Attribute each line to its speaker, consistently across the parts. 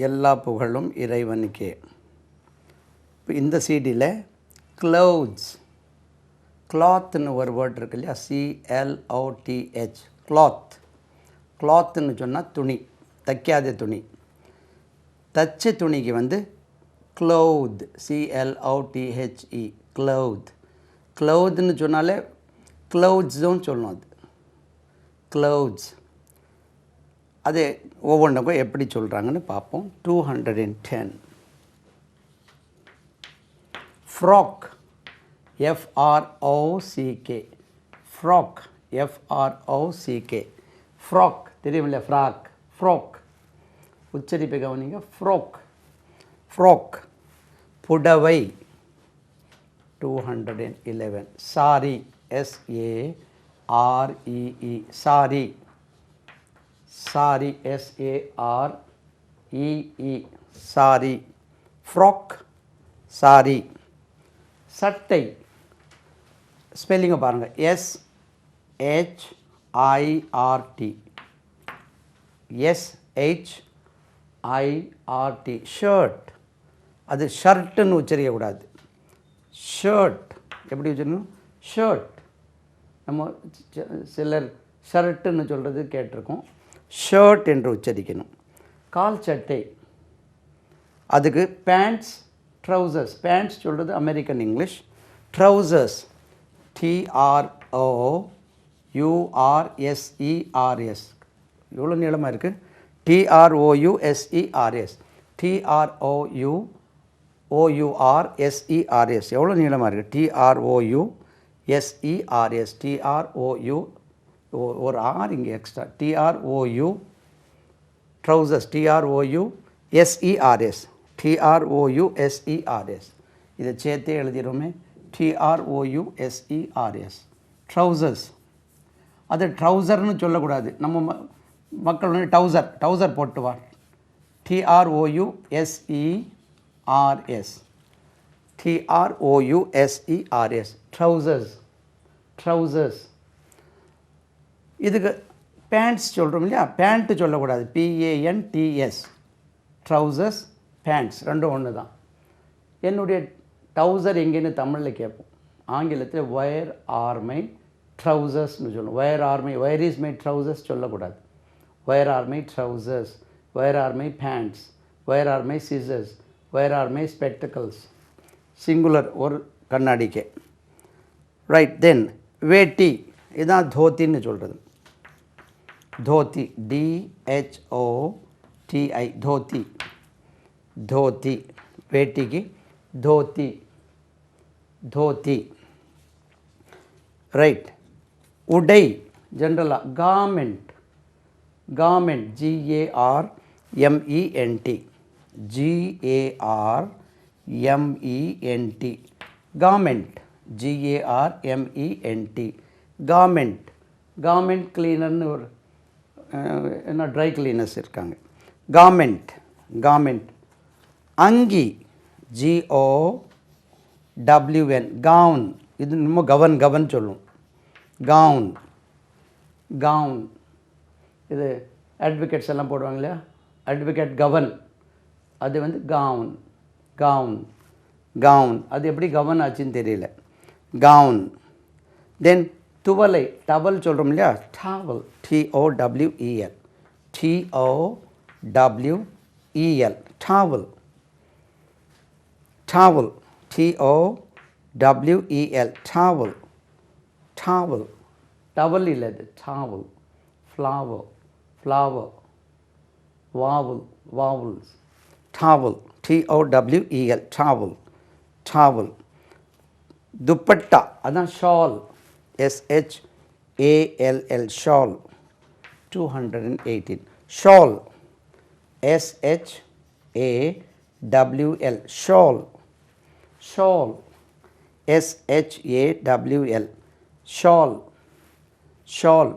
Speaker 1: எல்லா புகழும் இறைவனுக்கே. இப்போ இந்த சீடியில் க்ளவுட்ஸ், கிளாத்னு ஒரு வேர்ட் இருக்கு இல்லையா, CLOTH, கிளாத். கிளாத்னு சொன்னால் துணி, தைக்காத துணி. தச்ச துணிக்கு வந்து க்ளோத், CLOTHE, க்ளவுத். க்ளவுத்னு சொன்னாலே க்ளவுட்ஸும் சொல்லணும். அது க்ளவுட்ஸ். அது ஒவ்வொன்றுக்கும் எப்படி சொல்கிறாங்கன்னு பார்ப்போம். 210. Frock, FROCK, frock, FROCK, frock. தெரியுமில்ல, ஃப்ராக், ஃப்ராக். உச்சரிப்பை கவனிங்க. Frock, frock. புடவை 211. Sorry, SAREE, sorry. Sorry, SAREE, sorry. Frock, sorry. சட்டை, ஸ்பெல்லிங்கை பாருங்கள். SHIRT, SHIRT, shirt. அது ஷர்ட்டுன்னு உச்சரிக்கக்கூடாது. ஷர்ட் எப்படி உச்சரிக்கணும்? ஷர்ட். நம்ம சிலர் ஷர்ட்டுன்னு சொல்கிறது கேட்டிருக்கோம். ஷர்ட் என்று உச்சரிக்கணும். கால் சட்டை, அதுக்கு பேண்ட்ஸ், ட்ரௌசர்ஸ். பேண்ட்ஸ் சொல்கிறது அமெரிக்கன் இங்கிலீஷ். Trousers, TROURSERS. எவ்வளோ நீளமாக இருக்குது? TROUSERS, TROURSERS. எவ்வளோ நீளமாக இருக்குது? TROUSERS, TROU, ஒரு ஆர் இங்கே extra. TROU, trousers, TROUSERS, TROUSERS. இதை சேர்த்தே எழுதிடுமே, TROUSERS, ட்ரௌசர்ஸ். அது ட்ரௌசர்னு சொல்லக்கூடாது. நம்ம மக்கள் வந்து டவுசர், டவுசர் போட்டுவார். TROUSERS, TROUSERS, trousers, trousers. இதுக்கு பேண்ட்ஸ் சொல்கிறோம் இல்லையா, பேண்ட்டு சொல்லக்கூடாது. PANTS, ட்ரௌசர்ஸ், பேண்ட்ஸ் ரெண்டும் ஒன்று தான். என்னுடைய டவுசர் எங்கேன்னு தமிழில் கேட்போம். ஆங்கிலத்தில் வேர் ஆர் மை ட்ரௌசர்ஸ்னு சொல்லணும். Where are my, where is my trousers சொல்லக்கூடாது. Where are my trousers, where are my pants, where are my scissors, where are my spectacles. Singular, ஒரு கண்ணாடிக்கே. ரைட். தென் வேட்டி, இதுதான் தோத்தின்னு சொல்கிறது. தோத்தி, DHOTI, தோத்தி, தோத்தி. வேட்டிக்கு தோத்தி, தோத்தி. ரைட். உடை ஜென்ரலாக garment, garment, GARMENT, GARMENT, garment, GARMENT, garment. Garment கிளீனர்னு ஒரு என்ன ட்ரை கிளீனர்ஸ் இருக்காங்க. Garment, garment. அங்கி, GOWN, கவுன். இது நம்ம கவன், கவன் சொல்லுவோம். Gown, gown. இது அட்வொகேட்ஸ் எல்லாம் போடுவாங்க இல்லையா, அட்வொகேட் கவன். அது வந்து கவுன், கவுன், கவுன். அது எப்படி கவன் ஆச்சுன்னு தெரியல. கவுன். தென் துவலை, டவல் சொல்கிறோம் இல்லையா, towel, TOWEL, TOWEL, towel, towel, TOWEL, towel, towel. Towel இல்லை, அது towel. Flower, flower. Vowel, vowels. Towel, TOWEL, towel, towel. Dupatta, அதான் shawl, SHALL, shawl. 218. Shawl, SHAWL, shawl, shawl, SHAWL, shawl, shawl.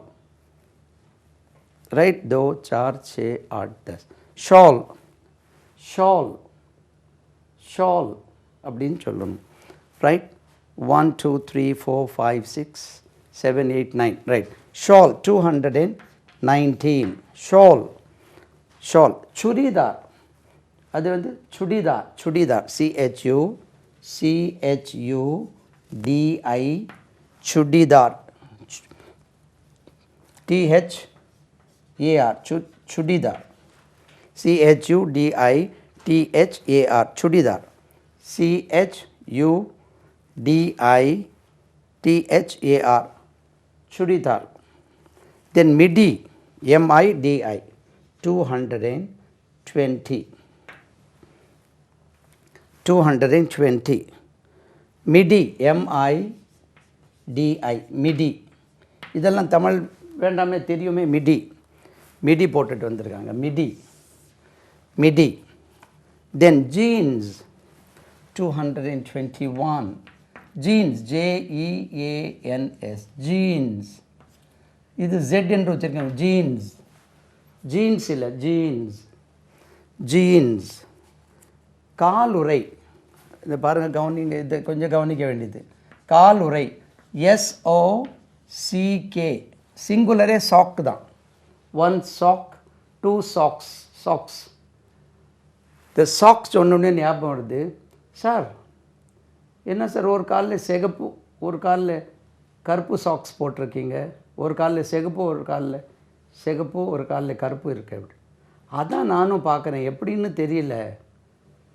Speaker 1: Right. 2 4 6 8 10. Shawl, shawl, shawl அப்படின்னு சொல்லணும். Right. 1 2 3 4 5 6 7 8 9. Right. Shawl 219. Shawl, shawl. Churidar, அது வந்து churidar, churidar, CHUDI, churidar, THAR, churidar, CHUDITHAR, churidar, CHUDITHAR, churidar. Then MIDI, MIDI, 220, 220. MIDI, MIDI, MIDI. இதெல்லாம் தமிழ் வேண்டாமே, தெரியுமே. Midi, midi போட்டுட்டு வந்திருக்காங்க. Midi, midi. Then jeans 221. Jeans, JEANS, jeans. இது Z என்று வச்சுருக்காங்க. ஜீன்ஸ், ஜீன்ஸ் இல்லை, ஜீன்ஸ், ஜீன்ஸ். காலுறை, இதை பாருங்கள், கவனிங்க, இதை கொஞ்சம் கவனிக்க வேண்டியது. காலுறை, SOCK, சிங்குலரே சாக் தான். 1 சாக், 2 சாக்ஸ், சாக்ஸ். இந்த சாக்ஸ் சொன்னோடனே ஞாபகம் வருது, சார் என்ன சார் ஒரு காலில் சிகப்பு ஒரு காலில் கருப்பு சாக்ஸ் போட்டிருக்கீங்க, ஒரு காலில் சிகப்பு ஒரு காலில் சிகப்பு ஒரு காலில் கருப்பு இருக்கு. அப்படி அதான் நானும் பார்க்குறேன், எப்படின்னு தெரியல,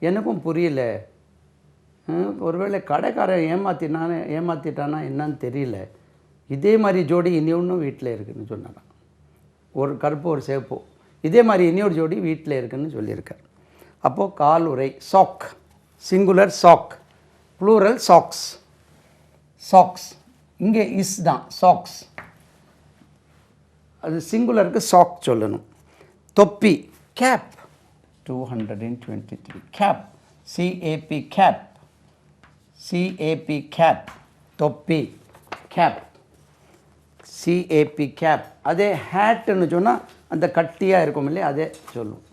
Speaker 1: எனக்கும் புரியல. ஒருவேளை கடைக்காரன் ஏமாற்றிட்டானா என்னன்னு தெரியல. இதே மாதிரி ஜோடி இன்னொன்றும் வீட்டில் இருக்குதுன்னு சொன்னாங்க. ஒரு கருப்பு ஒரு சிவப்பு, இதே மாதிரி இன்னொரு ஜோடி வீட்டில் இருக்குதுன்னு சொல்லியிருக்கார். அப்போது காலுறை, sock, singular sock, plural socks, socks. இங்கே இஸ் தான் சாக்ஸ், அது சிங்குலருக்கு சாக் சொல்லணும். தொப்பி, cap, 223. Cap, CAP, cap, CAP, cap, தொப்பி, கேப், CAP, கேப். அதே ஹேட்டுன்னு சொன்னால் அந்த கட்டியாக இருக்கும் இல்லையா, அதே சொல்லும்.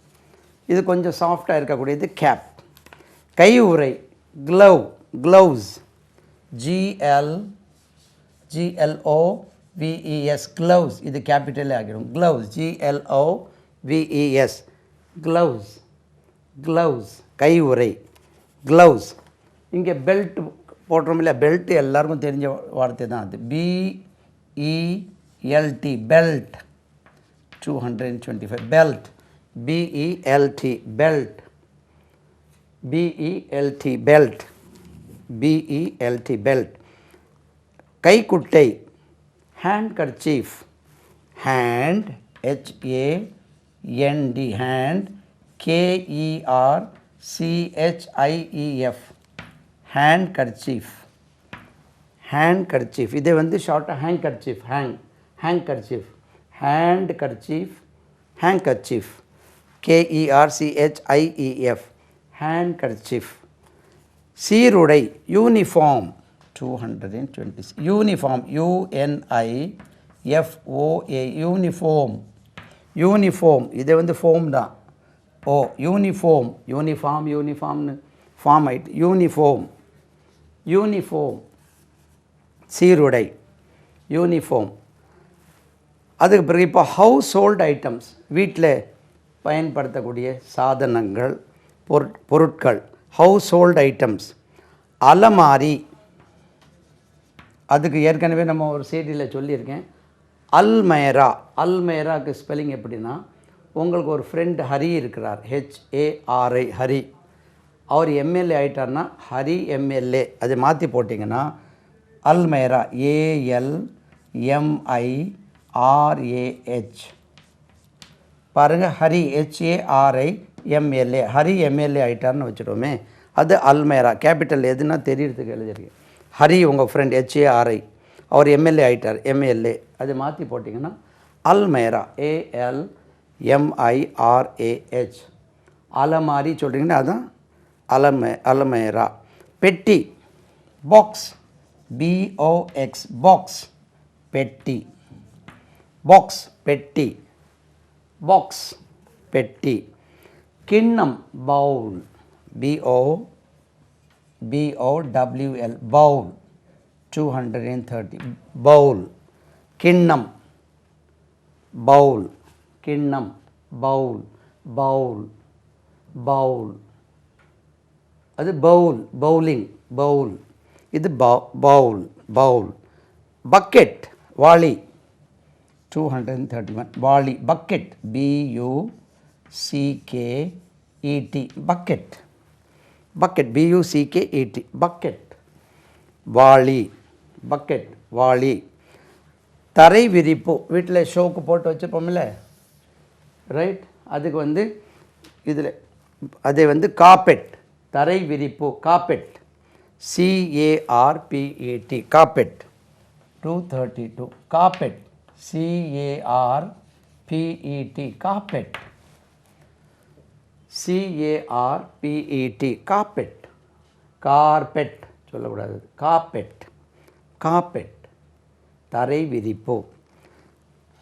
Speaker 1: இது கொஞ்சம் சாஃப்டாக இருக்கக்கூடியது கேப். கை உறை, க்ளவ், க்ளவுஸ், GLOVES, க்ளவுஸ். இது கேபிட்டலே ஆகிடும். க்ளவுஸ், GLOVES, க்ளவுஸ், க்ளவுஸ், கை உறை, க்ளவுஸ். இங்கே பெல்ட் போடுறோம் இல்லையா, பெல்ட் எல்லாருக்கும் தெரிஞ்ச வார்த்தை தான் அது. BELT, belt, 225. Belt, BELT, belt, BELT, belt, BELT, belt. கைக்குட்டை, handkerchief, hand, HAND, hand, KERCHIEF, handkerchief, handkerchief. இதை வந்து ஷார்ட்டாக handkerchief, handkerchief, handkerchief, handkerchief, KERCHIEF, handkerchief. சீருடை, uniform, 220. Uniform, UNIFOA, uniform, uniform. இதை வந்து form தான். Uniform, uniform, யூனிஃபார்ம்னு form ஆகிட்டு. யூனிஃபார்ம், யூனிஃபார்ம், சீருடை, யூனிஃபார்ம். அதுக்கு பிறகு இப்போ ஹவுஸ் ஹோல்ட் ஐட்டம்ஸ், வீட்டில் பயன்படுத்தக்கூடிய சாதனங்கள், பொருட்கள், ஹவுஸ் ஹோல்ட் ஐட்டம்ஸ். அலமாரி, அதுக்கு ஏற்கனவே நம்ம ஒரு செய்தியில் சொல்லியிருக்கேன். அல்மைரா, அல்மைராக்கு ஸ்பெல்லிங் எப்படின்னா, உங்களுக்கு ஒரு ஃப்ரெண்ட் ஹரி இருக்கிறார், HARI, ஹரி. அவர் MLA ஆகிட்டார்னா ஹரி MLA, அதை மாற்றி போட்டிங்கன்னா அல்மைரா, ALMIRAH. பாருங்கள், Hari, HARI MLA, Hari MLA ஆகிட்டார்னு வச்சுட்டோமே, அது அல்மைரா. கேபிட்டல் எதுனா தெரியறதுக்கு எழுதிருக்கு. ஹரி உங்கள் ஃப்ரெண்ட், HARI, அவர் MLA ஆகிட்டார், MLA, அது மாற்றி போட்டிங்கன்னா அல்மைரா, ALMIRAH. அலமாரி சொல்கிறீங்கன்னா அதுதான் அலமைரா. பெட்டி, பாக்ஸ், BOX, பாக்ஸ், பெட்டி, பாக்ஸ், பெட்டி, பாக்ஸ், பெட்டி. கிண்ணம், பவுல், BOWL, பவுல், 230. பவுல், கிண்ணம், பவுல், கிண்ணம், பவுல், பவுல், பவுல். அது பவுல், பவுலிங், பவுல். இது பவுல், பவுல். பக்கெட், வாளி. 231 வாளி, bucket, BUCKET, bucket, bucket, BUCKET, bucket. வாளி, பக்கெட், வாளி. தரை விரிப்பு, வீட்டில் ஷோக்கு போட்டு வச்சுப்போம்ல, ரைட், அதுக்கு வந்து இதில் அதை வந்து காப்பெட், தரை விரிப்பு, carpet, CARPET, carpet. 232 carpet, CARPET, carpet, CARPET, carpet. Carpet சொல்லக்கூடாது, காப்பெட், காப்பெட், தரை விரிப்பு.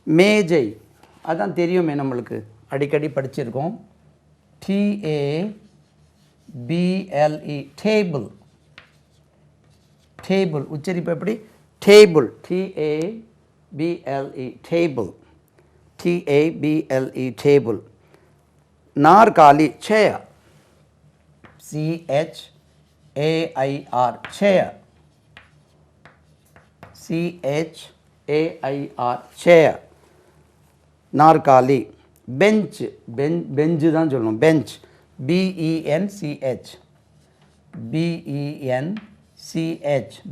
Speaker 1: மேஜை, அதான் தெரியுமே நம்மளுக்கு, அடிக்கடி படிச்சிருக்கோம். TABLE, table. டேபிள் உச்சரிப்பு எப்படி? Table, TABLE, table, TABLE, table. நாற்காலி, சேர், CHAIR, சேர், CHAIR, சேர், நாற்காலி. பெஞ்ச், பெஞ்சு தான் சொல்லணும், bench, BENCH, BENCH,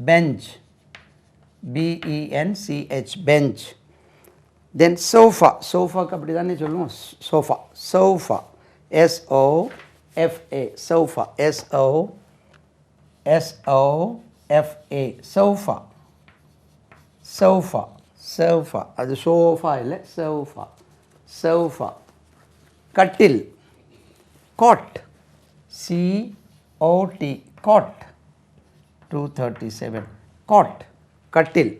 Speaker 1: bench, BENCH, bench. Then sofa, சோஃபாக்கு அப்படி தானே சொல்லுவோம், sofa, sofa, SOFA, sofa, SOFA, sofa, sofa, sofa. அது சோஃபா இல்லை, சோஃபா, சோஃபா. கட்டில், காட், COT, காட். 237 காட், கட்டில்.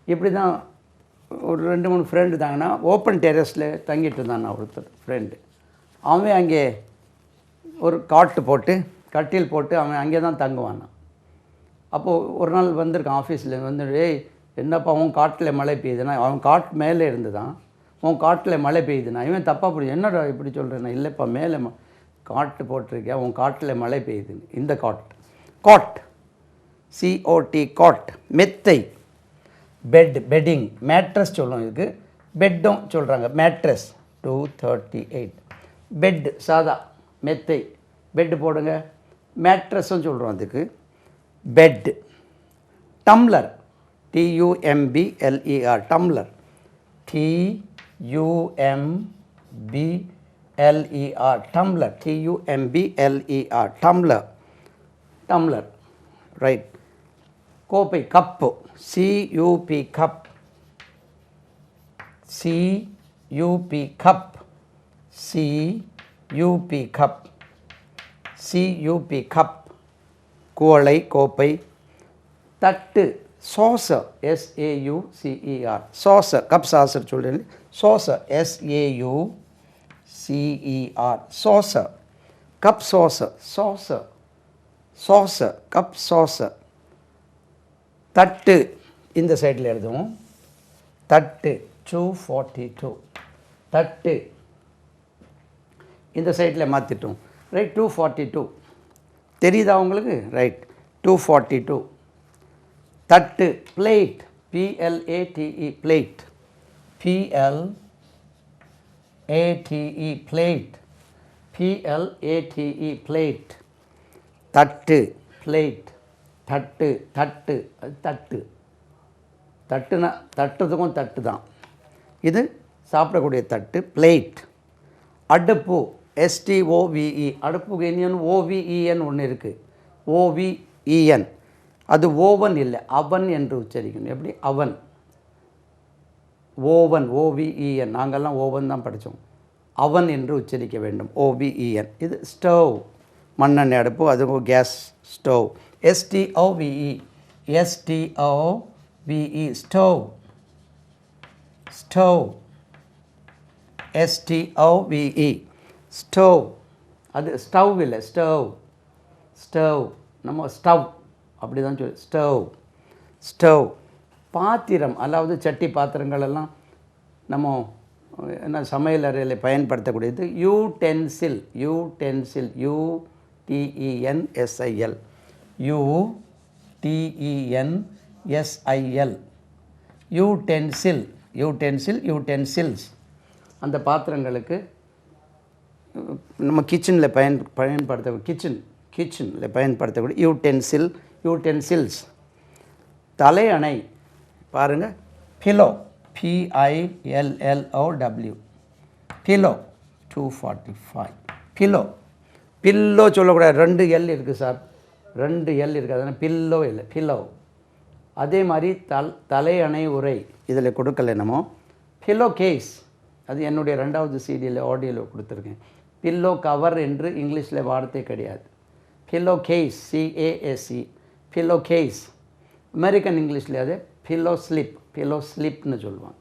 Speaker 1: இப்படி தான். ஒரு 2-3 ஃப்ரெண்டு தாங்கன்னா ஓப்பன் டெரஸில் தங்கிட்டு இருந்தான் ஒருத்தர் ஃப்ரெண்டு. அவன் அங்கே ஒரு காட்டு போட்டு, கட்டில் போட்டு அவன் அங்கே தான் தங்குவான். அப்போது ஒரு நாள் வந்திருக்கான் ஆஃபீஸில் வந்து, ஏய் என்னப்பா உன் காட்டில் மழை பெய்யுதுன்னா, அவன் காட்டு மேலே இருந்து தான், உன் காட்டில் மழை பெய்யுதுண்ணா. இவன் தப்பாக புரியும், என்னடா இப்படி சொல்கிறேன்னா, இல்லைப்பா மேலே காட்டு போட்டிருக்கேன், உன் காட்டில் மழை பெய்யுதுன்னு. இந்த காட், காட், COT, காட். மெத்தை, பெட், பெட்டிங், மேட்ரஸ் சொல்லுவோம், இதுக்கு பெட்டும் சொல்கிறாங்க, மேட்ரஸ். 238 பெட், சாதா மெத்தை, பெட்டு போடுங்க, மேட்ரஸும் சொல்கிறோம் அதுக்கு, bed. Tumbler, TUMBLER, tumbler, TUMBLER, tumbler, TUMBLER, tumbler, tumbler, right. கோப்பை, cup, CUP, cup, CUP, cup, CUP, cup, CUP, cup. குவளை, கோப்பை. தட்டு, Chaucer, SAUCER, Chaucer, cup Chaucer சொல்கிறேன், Chaucer, SAUCER, Chaucer, cup Chaucer, Chaucer, Chaucer, cup Chaucer. தட்டு, இந்த சைடில் எழுதுவோம், தட்டு. 242 தட்டு, இந்த சைடில் மாற்றிட்டோம், ரைட். 242 தெரியுதா உங்களுக்கு? ரைட். 242 தட்டு. Plate, PLATE, plate, PLATE, plate, PLATE, plate. தட்டு, பிளேட், தட்டு, தட்டு, அது தட்டு. தட்டுனா தட்டுறதுக்கும் தட்டு தான். இது சாப்பிடக்கூடிய தட்டு, பிளேட். அடுப்பு, STOVE, அடுப்புக்கு என்ன, OVEN ஒன்று இருக்குது, OVEN. அது ஓவன் இல்லை, அவன் என்று உச்சரிக்கணும். எப்படி? அவன், ஓவன், OVEN. நாங்கள்லாம் ஓவன் தான் படித்தோம், அவன் என்று உச்சரிக்க வேண்டும், OVEN. இது ஸ்டவ், மண்ணெண்ணெய் அடுப்பு, அதுவும் gas stove, STOVE, STOVE, stove, stove, STOVE, stove. அது ஸ்டவ் இல்லை, ஸ்டவ், ஸ்டவ். நம்ம ஸ்டவ் அப்படி தான் சொல்லி, ஸ்டவ், ஸ்டவ். பாத்திரம், அதாவது சட்டி பாத்திரங்கள் எல்லாம் நம்ம என்ன சமையல் அறையில் பயன்படுத்தக்கூடியது யூடென்சில். யூடென்சில் UTENSIL UTENSIL யூடென்சில். யூடென்சில் யூடென்சில்ஸ் அந்த பாத்திரங்களுக்கு நம்ம கிச்சனில் கிச்சனில் பயன்படுத்தக்கூடிய யூடென்சில்ஸ். தலையணை பாருங்கள், பில்லோ PILLOW பில்லோ 245. பில்லோ சொல்லக்கூடாது, 2 L இருக்குது சார், 2 L இருக்குது, அதனால் பில்லோ இல்லை, பில்லோ. அதே மாதிரி தலையணை உரை இதில் கொடுக்கல என்னமோ. பில்லோ கேஸ், அது என்னுடைய 2வது CD ஆடியோவில் கொடுத்துருக்கேன். பில்லோ கவர் என்று இங்கிலீஷில் வார்த்தை கிடையாது. Pillow case CASE pillow case. American இங்கிலீஷில் அது பில்லோ ஸ்லிப்னு சொல்லுவாங்க.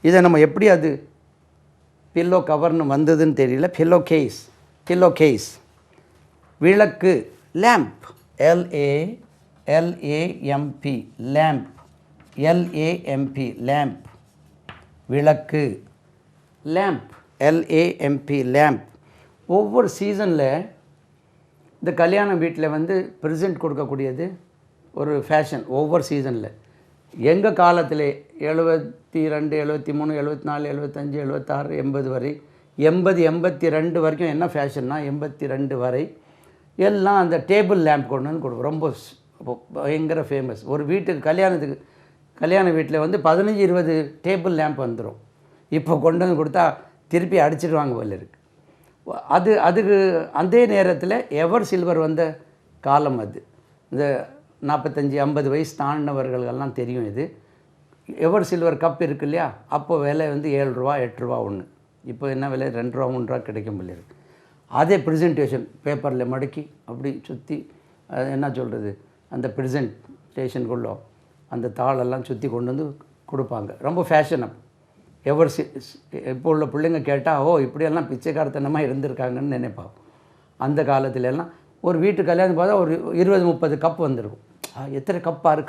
Speaker 1: இதை நம்ம எப்படி அது பில்லோ கவர்னு வந்ததுன்னு தெரியல. Pillow case. விளக்கு லேம்ப் LAMP லேம்ப். விளக்கு லேம்ப் LAMP. ஒவ்வொரு சீசனில் இந்த கல்யாண வீட்டில் வந்து ப்ரெசென்ட் கொடுக்கக்கூடியது ஒரு ஃபேஷன். ஒவ்வொரு சீசனில் எங்கள் காலத்தில் 72, 73, 74, 75, 76, 80 வரை, 80, 82 வரைக்கும் என்ன ஃபேஷன்னா 82 வரை எல்லாம் அந்த டேபிள் லேம்ப் கொண்டு வந்து கொடுக்கும். ரொம்ப பயங்கர ஃபேமஸ். ஒரு வீட்டுக்கு கல்யாண வீட்டில் வந்து 15, 20 டேபிள் லேம்ப் வந்துடும். இப்போ கொண்டு வந்து கொடுத்தா திருப்பி அடிச்சிடுவாங்க போல இருக்குது. அதுக்கு அதே நேரத்தில் எவர் சில்வர் வந்த காலம் அது. இந்த 45, 50 வயசு தாண்டினவர்களெல்லாம் தெரியும். இது எவர் சில்வர் கப் இருக்கு இல்லையா, அப்போ விலை வந்து 7 ரூபா 8 ரூபா ஒன்று. இப்போ என்ன விலை 2 ரூபா 3 ரூபா கிடைக்கும் போல இருக்குது. அதே ப்ரெசன்டேஷன் பேப்பரில் மடக்கி அப்படி சுற்றி என்ன சொல்கிறது, அந்த ப்ரெசன்டேஷனுக்குள்ளே அந்த தாளெல்லாம் சுற்றி கொண்டு வந்து கொடுப்பாங்க. ரொம்ப ஃபேஷன். எவர் இப்போ உள்ள பிள்ளைங்க கேட்டால் ஓ இப்படியெல்லாம் பிச்சைக்காரத்தனமாக இருந்திருக்காங்கன்னு நினைப்பாங்க. அந்த காலத்துலலாம் ஒரு வீட்டு கல்யாணம் பார்த்தா ஒரு 20-30 கப் வந்துருக்கும். எத்தனை கப் பாரு,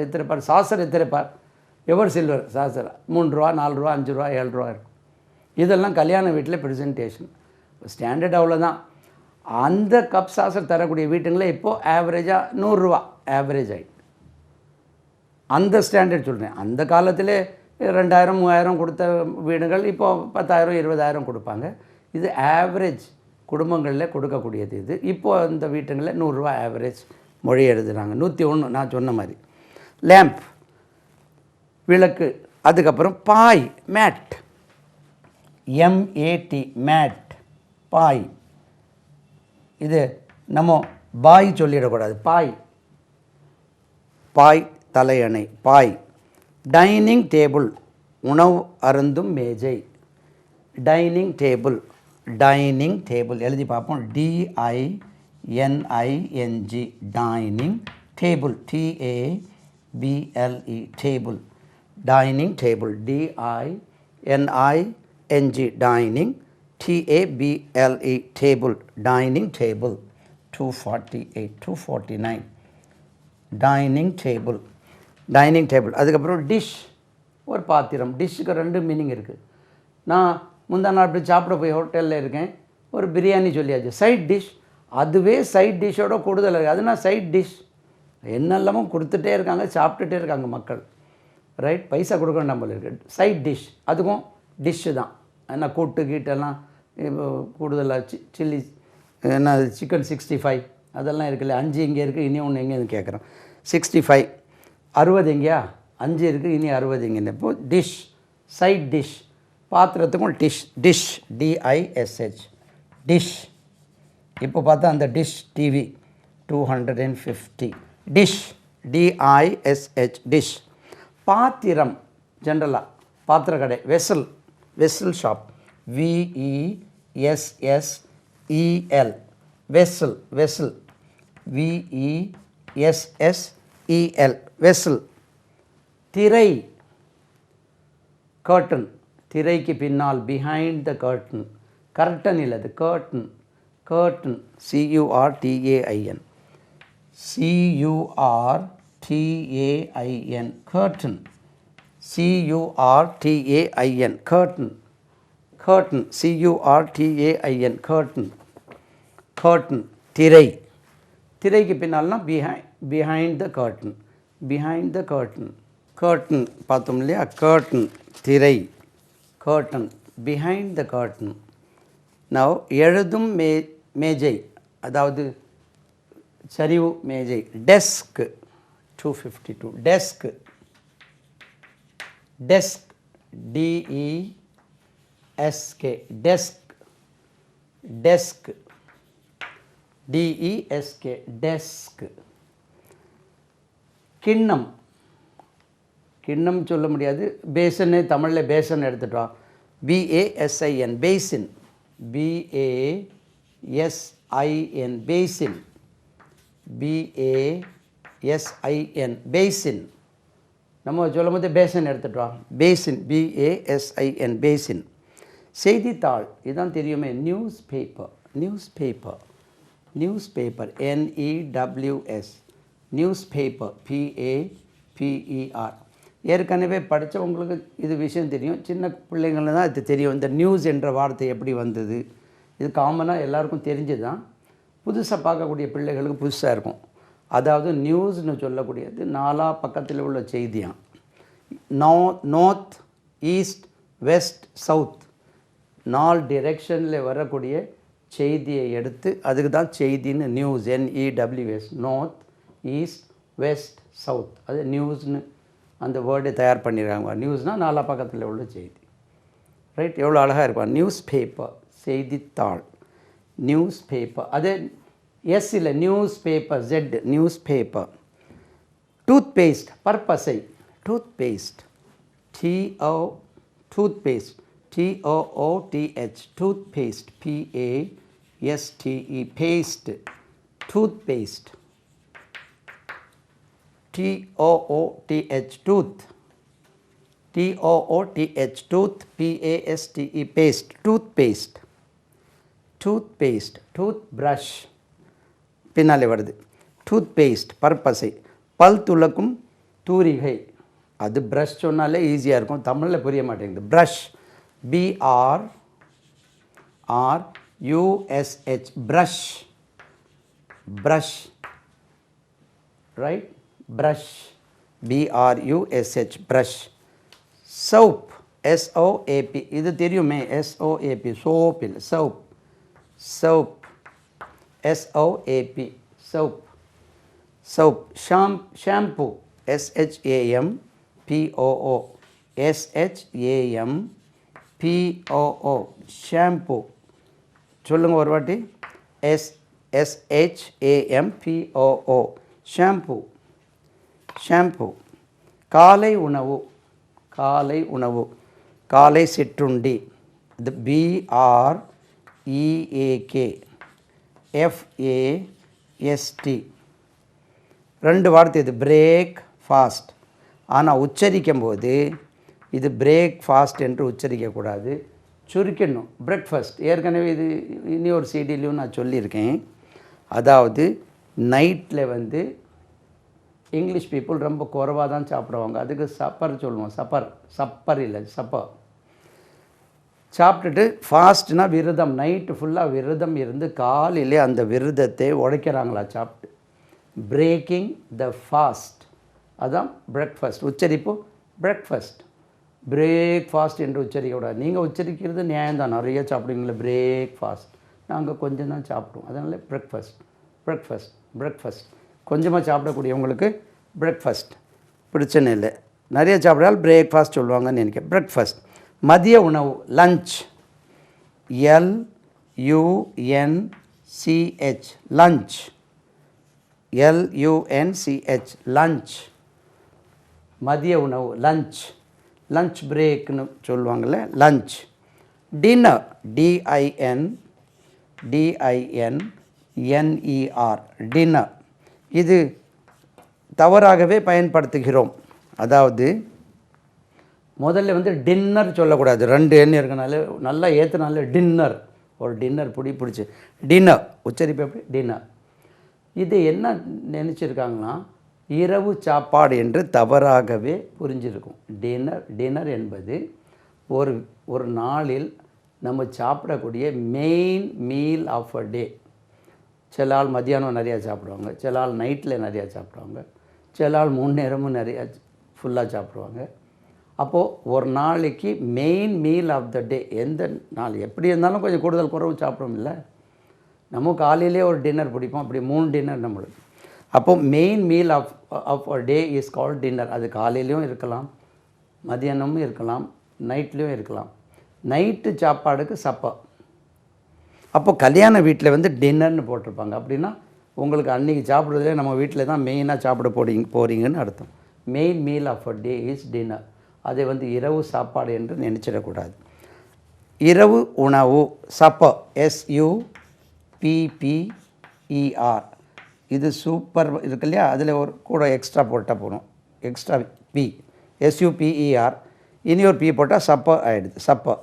Speaker 1: எத்தனை பாரு, சாசர் எத்தனை பார். எவர் சில்வர் சாசர் 3 ரூபா 4 ரூபா 5 ரூபா 7 ரூபா இருக்கும். இதெல்லாம் கல்யாண வீட்டில் ப்ரெசன்டேஷன் ஸ்டாண்டர்ட் அவ்வளோதான். அந்த கப் சாசர் தரக்கூடிய வீட்டுங்களில் இப்போது ஆவரேஜாக 100 ரூபா ஆவரேஜ் ஆகிட்டு. அந்த ஸ்டாண்டர்ட் சொல்கிறேன். அந்த காலத்தில் 2000, 3000 கொடுத்த வீடுகள் இப்போது 10,000, 20,000 கொடுப்பாங்க. இது ஆவரேஜ் குடும்பங்களில் கொடுக்கக்கூடியது. இது இப்போது இந்த வீட்டுங்களில் 100 ரூபா ஆவரேஜ் மொழி எழுதுகிறாங்க. 101 நான் சொன்ன மாதிரி. லேம்ப் விளக்கு. அதுக்கப்புறம் பாய் மேட் MAT மேட் பாய். இது நம்ம பாய் சொல்லிடக்கூடாது, பாய் தலையணை பாய். டைனிங் டேபிள் உணவு அருந்தும் மேஜை. டைனிங் டேபிள் எழுதி பார்ப்போம். DINING dining table TABLE table. Dining table DINING dining TABLE table. Dining table 248, 249 dining table. அதுக்கப்புறம் டிஷ் ஒரு பாத்திரம். டிஷ்ஷுக்கு 2 மீனிங் இருக்குது. நான் முந்தா நாள் அப்படி சாப்பிட போய் ஹோட்டலில் இருக்கேன், ஒரு பிரியாணி சொல்லியாச்சு, சைட் டிஷ். அதுவே சைட் டிஷ்ஷோட கூடுதல் இருக்குது. அதுனா சைட் டிஷ் என்னெல்லாமோ கொடுத்துட்டே இருக்காங்க, சாப்பிட்டுட்டே இருக்காங்க மக்கள். ரைட், பைசா கொடுக்க நம்மள இருக்குது. சைட் டிஷ் அதுக்கும் டிஷ்ஷு தான். ஏன்னா கூட்டு கீட்டெல்லாம் இப்போ கூடுதலாக சில்லி என்ன சிக்கன் 65 அதெல்லாம் இருக்குல்ல. 5 இங்கே இருக்குது, இனி ஒன்று எங்கேன்னு கேட்குறோம். 65 60 எங்கேயா 5 இருக்குது, இனி 60 எங்கேன்னு. இப்போது டிஷ் சைட் டிஷ். பாத்திரத்துக்கும் டிஷ் DISH டிஷ். இப்போ பார்த்தா அந்த dish TV 250 dish DISH dish. பாத்திரம் ஜென்ரலாக பாத்திர கடை vessel shop VESSEL vessel VESSEL vessel. திரை கர்டன். திரைக்கு பின்னால் பிஹைண்ட் த கர்டன். கர்டன் இல்லை, அது curtain. Curtain CURTAIN curtain. CURTAIN curtain. curtain, curtain, curtain, curtain, திரை. திரைக்கு பின்னால்னா behind the curtain, behind the curtain. curtain பார்த்தோம் இல்லையா, curtain திரை, curtain, behind the curtain. now எழுதும் மேஜை, அதாவது சரிவு மேஜை, desk, 252, desk, desk, DESK, desk, desk, DESK, desk. கிண்ணம், கிண்ணம் சொல்ல முடியாது, பேசனே தமிழில் பேசன் எடுத்துட்டோம், BASIN, basin, BASIN, basin, BASIN, basin. நம்ம சொல்லும் போது பேசன் எடுத்துட்டோம், பேசின், BASIN, பேசின். செய்தித்தாள், இதுதான் தெரியுமே, news paper, news paper, news paper, NEWS, news paper, PAPER. ஏற்கனவே படித்தவங்களுக்கு இது விஷயம் தெரியும், சின்ன பிள்ளைங்களுக்கு தான் இது தெரியும். இந்த நியூஸ் என்ற வார்த்தை எப்படி வந்தது, இது காமனாக எல்லாருக்கும் தெரிஞ்சது தான். புதுசாக பார்க்கக்கூடிய பிள்ளைகளுக்கு புதுசாக இருக்கும். அதாவது நியூஸ்னு சொல்லக்கூடியது நாலா பக்கத்தில் உள்ள செய்தியாம். நார்த், ஈஸ்ட், வெஸ்ட், சவுத், 4 டிரெக்ஷனில் வரக்கூடிய செய்தியை எடுத்து அதுக்கு தான் செய்தின்னு news, NEWS, north, east, west, south, அது நியூஸ்னு அந்த வேர்டை தயார் பண்ணிடுறாங்க. நியூஸ்னால் நாலா பக்கத்தில் உள்ள செய்தி. ரைட், எவ்வளோ அழகாக இருக்கும். நியூஸ் பேப்பர், செய்தித்தாள், நியூஸ் பேப்பர். அது எஸ் இல்லை, newspaper, Z, newspaper. Toothpaste, பற்பசை, toothpaste, toothpaste, TOOTH, toothpaste, PASTE, paste, toothpaste, TOOTH, tooth, TOOTH, tooth, PASTE, paste, toothpaste, toothpaste. Toothbrush பின்னாலே வருது, tooth paste, பற்பசை. பல் துலக்கும் தூரிகை, அது brush சொன்னாலே ஈஸியாக இருக்கும், தமிழில் புரிய மாட்டேங்குது. Brush, BRUSH, brush, brush, right, brush, BRUSH, brush. Soap, SOAP, இது தெரியுமே, SOAP, சோப் இல்லை, soap, soap, SOAP, soap, soap. Shampoo, SHAMPOO, SHAMPOO, shampoo. சொல்லுங்கள் ஒரு வாட்டி, SHAMPOO, ஷாம்பு, ஷாம்பு. காலை உணவு, காலை உணவு, காலை சிற்றுண்டி, இது BREAK, FAST. 2 வார்த்தை இது, பிரேக் ஃபாஸ்ட். ஆனால் உச்சரிக்கும் போது இது பிரேக் ஃபாஸ்ட் என்று உச்சரிக்கக்கூடாது, சுருக்கணும், பிரேக்ஃபாஸ்ட். ஏற்கனவே இது இனி ஒரு சிடிலையும் நான் சொல்லியிருக்கேன். அதாவது நைட்டில் வந்து இங்கிலீஷ் பீப்புள் ரொம்ப குறைவாக தான் சாப்பிடுவாங்க, அதுக்கு சப்பர் சொல்லுவோம், சப்பர் இல்லை, சப்பர். சாப்பிட்டுட்டு ஃபாஸ்ட்னா விரதம், நைட்டு ஃபுல்லாக விரதம் இருந்து காலையிலே அந்த விரதத்தை உடைக்கிறாங்களா சாப்பிட்டு, பிரேக்கிங் த ஃபாஸ்ட், அதுதான் பிரேக்ஃபாஸ்ட். உச்சரிப்பு பிரேக்ஃபாஸ்ட், பிரேக்ஃபாஸ்ட் என்று உச்சரிக்கக்கூடாது. நீங்கள் உச்சரிக்கிறது நியாயம்தான், நிறைய சாப்பிடுவீங்களே, பிரேக்ஃபாஸ்ட். நாங்கள் கொஞ்சம் தான் சாப்பிடுவோம், அதனால் பிரேக்ஃபாஸ்ட், பிரேக்ஃபாஸ்ட், பிரேக்ஃபாஸ்ட். கொஞ்சமாக சாப்பிடக்கூடியவங்களுக்கு பிரேக்ஃபாஸ்ட் பிரச்சனை இல்லை, நிறைய சாப்பிடால் பிரேக்ஃபாஸ்ட் சொல்லுவாங்கன்னு நினைக்கிறேன். பிரேக்ஃபாஸ்ட். மதிய உணவு, lunch, LUNCH, lunch, LUNCH, lunch. மதிய உணவு, லஞ்ச், லஞ்ச் பிரேக்னு சொல்லுவாங்கள்ல, லஞ்ச். Dinner, DINNER, dinner. இது தவறாகவே பயன்படுத்துகிறோம். அதாவது முதல்ல வந்து டின்னர் சொல்லக்கூடாது, 2 எண் இருக்கனால நல்லா ஏற்றுனால டின்னர், ஒரு டின்னர் பிடிச்சி டின்னர் உச்சரிப்பு எப்படி, டின்னர். இது என்ன நினச்சிருக்காங்கன்னா இரவு சாப்பாடு என்று தவறாகவே புரிஞ்சிருக்கும். டின்னர் என்பது ஒரு நாளில் நம்ம சாப்பிடக்கூடிய மெயின் மீல் ஆஃப் அ டே. சில ஆள் மத்தியானம் நிறையா சாப்பிடுவாங்க, சில ஆள் நைட்டில் நிறையா சாப்பிடுவாங்க, சில ஆள் 3 நேரமும் நிறையா ஃபுல்லாக சாப்பிடுவாங்க. அப்போது ஒரு நாளைக்கு மெயின் மீல் ஆஃப் த டே எந்த நாள் எப்படி இருந்தாலும் கொஞ்சம் கூடுதல் குறைவு சாப்பிடுவோம் இல்லை. நம்ம காலையிலே ஒரு டின்னர் பிடிப்போம், அப்படி 3 டின்னர் நம்மளுக்கு. அப்போது main meal of a day is called dinner. அது காலையிலையும் இருக்கலாம், மதியானமும் இருக்கலாம், நைட்லேயும் இருக்கலாம். நைட்டு சாப்பாடுக்கு சப்பா. அப்போ கல்யாண வீட்டில் வந்து டின்னர்னு போட்டிருப்பாங்க. அப்படின்னா உங்களுக்கு அன்றைக்கி சாப்பிட்றதுலே நம்ம வீட்டில் தான் மெயினாக சாப்பிட போகிறீங்கன்னு அர்த்தம். Main meal of a day is dinner. அதை வந்து இரவு சாப்பாடு என்று நினச்சிடக்கூடாது. இரவு உணவு சப்பர், SUPPER. இது சூப்பர் இருக்கு இல்லையா, அதில் ஒரு கூட எக்ஸ்ட்ரா போட்டால் போகணும். Extra P, SUPER. இனி ஒரு பி போட்டால் சப்பர் ஆகிடுது. Supper,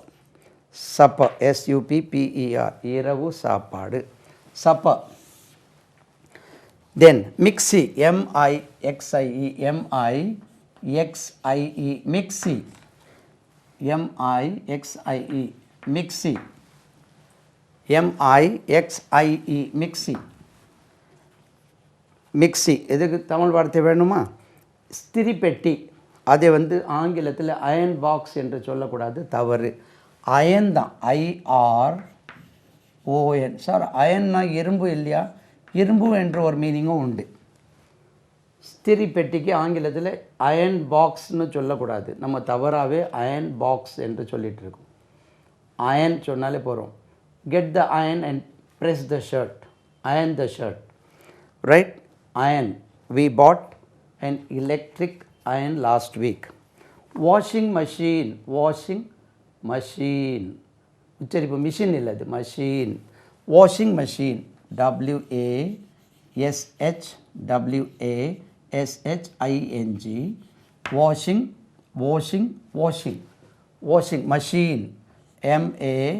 Speaker 1: supper, SUPPER. இரவு சாப்பாடு supper. Then mixie, MIXIE, MIXIE, mixie, MIXIE, mixie, MIXIE, mixie. Mixie எதுக்கு தமிழ் வார்த்தை வேணுமா? ஸ்திரி பெட்டி. அதை வந்து ஆங்கிலத்தில் அயன் பாக்ஸ் என்று சொல்லக்கூடாது, தவறு. அயன் தான், IRON. சார் அயன்னா இரும்பு இல்லையா? இரும்பு என்ற ஒரு மீனிங்கும் உண்டு. ஸ்திரி பெட்டிக்கு ஆங்கிலத்தில் அயன் பாக்ஸ்னு சொல்லக்கூடாது, நம்ம தவறாகவே அயன் பாக்ஸ் என்று சொல்லிகிட்டு இருக்கோம். அயன் சொன்னாலே போகிறோம். Get the iron and press the shirt, iron the shirt, right? Iron. We bought an electric iron last week. Washing machine, washing machine. உச்சரிப்பு மிஷின் இல்லை, அது machine. Washing machine, WASHWASHING. Washing, washing, washing. Washing machine, MACHINE,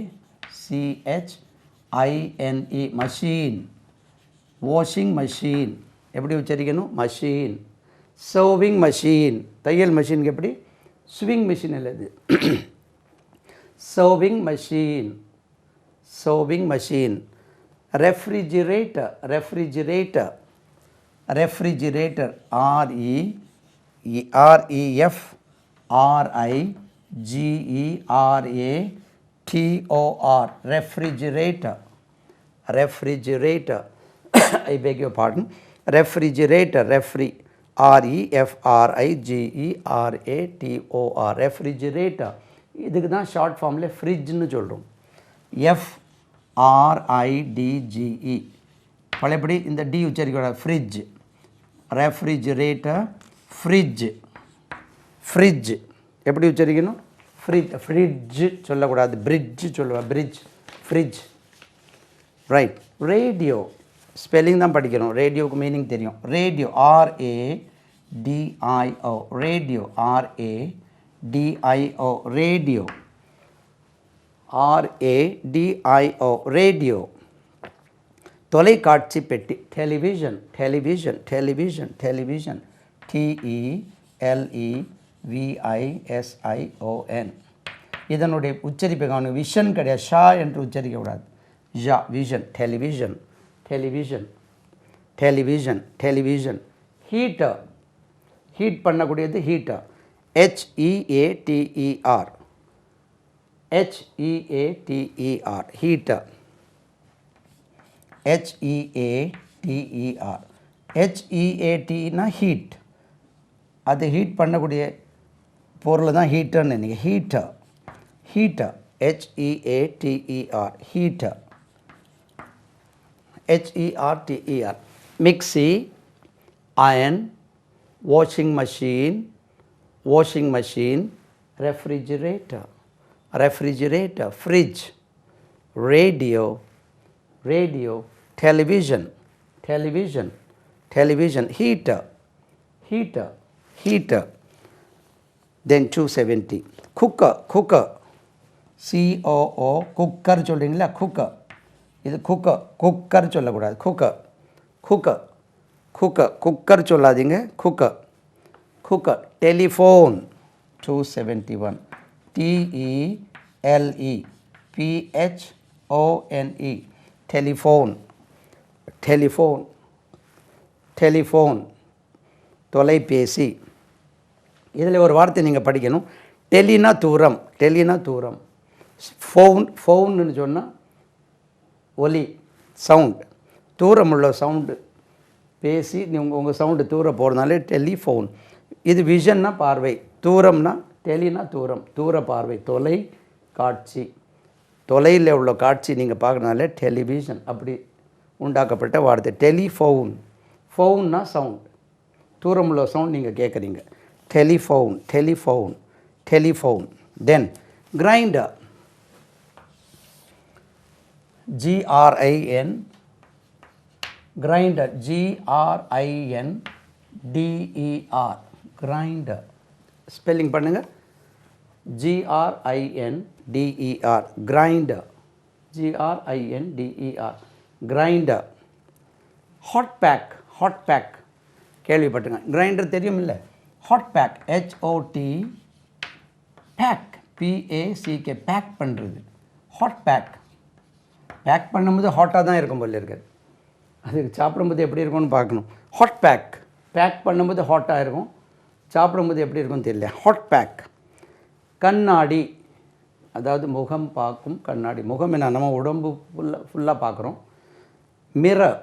Speaker 1: machine. Washing machine எப்படி உச்சரிக்கணும்? Machine. Serving machine, தையல் மஷீனுக்கு எப்படி? Swing machine இல்லது. Serving machine, serving machine. Refrigerator, refrigerator, refrigerator, REFRIGERATOR, refrigerator. Refrigerator, I beg your pardon. Refrigerator, referee, REFRIGERATOR, refrigerator. இதுக்கு தான் short ஃபார்மில் ஃப்ரிட்ஜ்னு சொல்கிறோம். FRIDGE. பழையபடி இந்த டி உச்சரிக்கூடாது. Fridge, refrigerator, fridge. ஃப்ரிட்ஜ் எப்படி உச்சரிக்கணும்? ஃப்ரிட்ஜ் சொல்லக்கூடாது, பிரிட்ஜ் சொல்லுவாள். Bridge, fridge, right. Radio spelling தான் படிக்கணும், ரேடியோவுக்கு மீனிங் தெரியும். Radio, RADIO, radio, RADIO, radio, RADIO, radio. தொலைக்காட்சி பெட்டி, television, television, television, television, TELEVISION. இதனுடைய உச்சரிப்பை கவனம். விஷன் கிடையாது, ஷா என்று உச்சரிக்கக்கூடாது. ஷா, vision, television, television, television, television. Heater, heat பண்ணக்கூடியது heater. HEATER, HEATER, heater. HEATER, HEATனா heat. அது ஹீட் பண்ணக்கூடிய பொருள் தான் ஹீட்டர்னு நினைக்க. Heater, heater, HEATER, heater, HERTER. Mixie, iron, washing machine, washing machine. Refrigerator, refrigerator, fridge. Radio, radio. Television, television, television. Heater, heater, heater. Then 270. Cooker, cooker, COO, cooker சொல்கிறீங்களா? Cooker. இது cooker, cooker சொல்லக்கூடாது. Cooker, cooker, cooker, cooker சொல்லாதீங்க. Cooker, cooker. Telephone, 271. TELEPHONE, PHONE, telephone. Telephone, telephone, தொலைபேசி. இதில் ஒரு வார்த்தை நீங்கள் படிக்கணும். டெலினா தூரம், டெலினா தூரம். ஃபோன்னு சொன்னால் ஒலி, சவுண்ட், தூரம் உள்ள சவுண்டு பேசி உங்கள் சவுண்டு தூரம் போகிறதுனாலே டெலிஃபோன். இது விஷன்னா பார்வை, தூரம்னா டெலினா தூரம், தூர பார்வை, தொலை காட்சி. தொலையில் உள்ள காட்சி நீங்கள் பார்க்குறதுனால டெலிவிஷன் அப்படி உண்டாக்கப்பட்ட வார்த்தை டெலிஃபோன். ஃபோன்னா சவுண்ட், தூரம் உள்ள சவுண்ட் நீங்கள் கேட்குறீங்க. Telephone, telephone, telephone. Then grinder, GRIN, grinder, GRINDER, grinder. Spelling பண்ணுங்கள். GRINDER, grinder, GRINDER, grinder. Hot pack, hot pack கேள்விப்பட்டுங்க. கிரைண்டர் தெரியும் இல்லை? Hot pack, HOT, pack, PACK, pack பண்ணுறது. Hot pack. பேக் பண்ணும்போது ஹாட்டாக தான் இருக்கும் போல இருக்குது. அதுக்கு சாப்பிடும்போது எப்படி இருக்கும்னு பார்க்கணும். ஹாட் பேக், பேக் பண்ணும்போது ஹாட்டாக இருக்கும், சாப்பிடும்போது எப்படி இருக்கும்னு தெரியல. Hot pack. கண்ணாடி, அதாவது முகம் பார்க்கும் கண்ணாடி. முகம் என்ன, நம்ம உடம்பு ஃபுல்லாக பார்க்குறோம். மிரர்,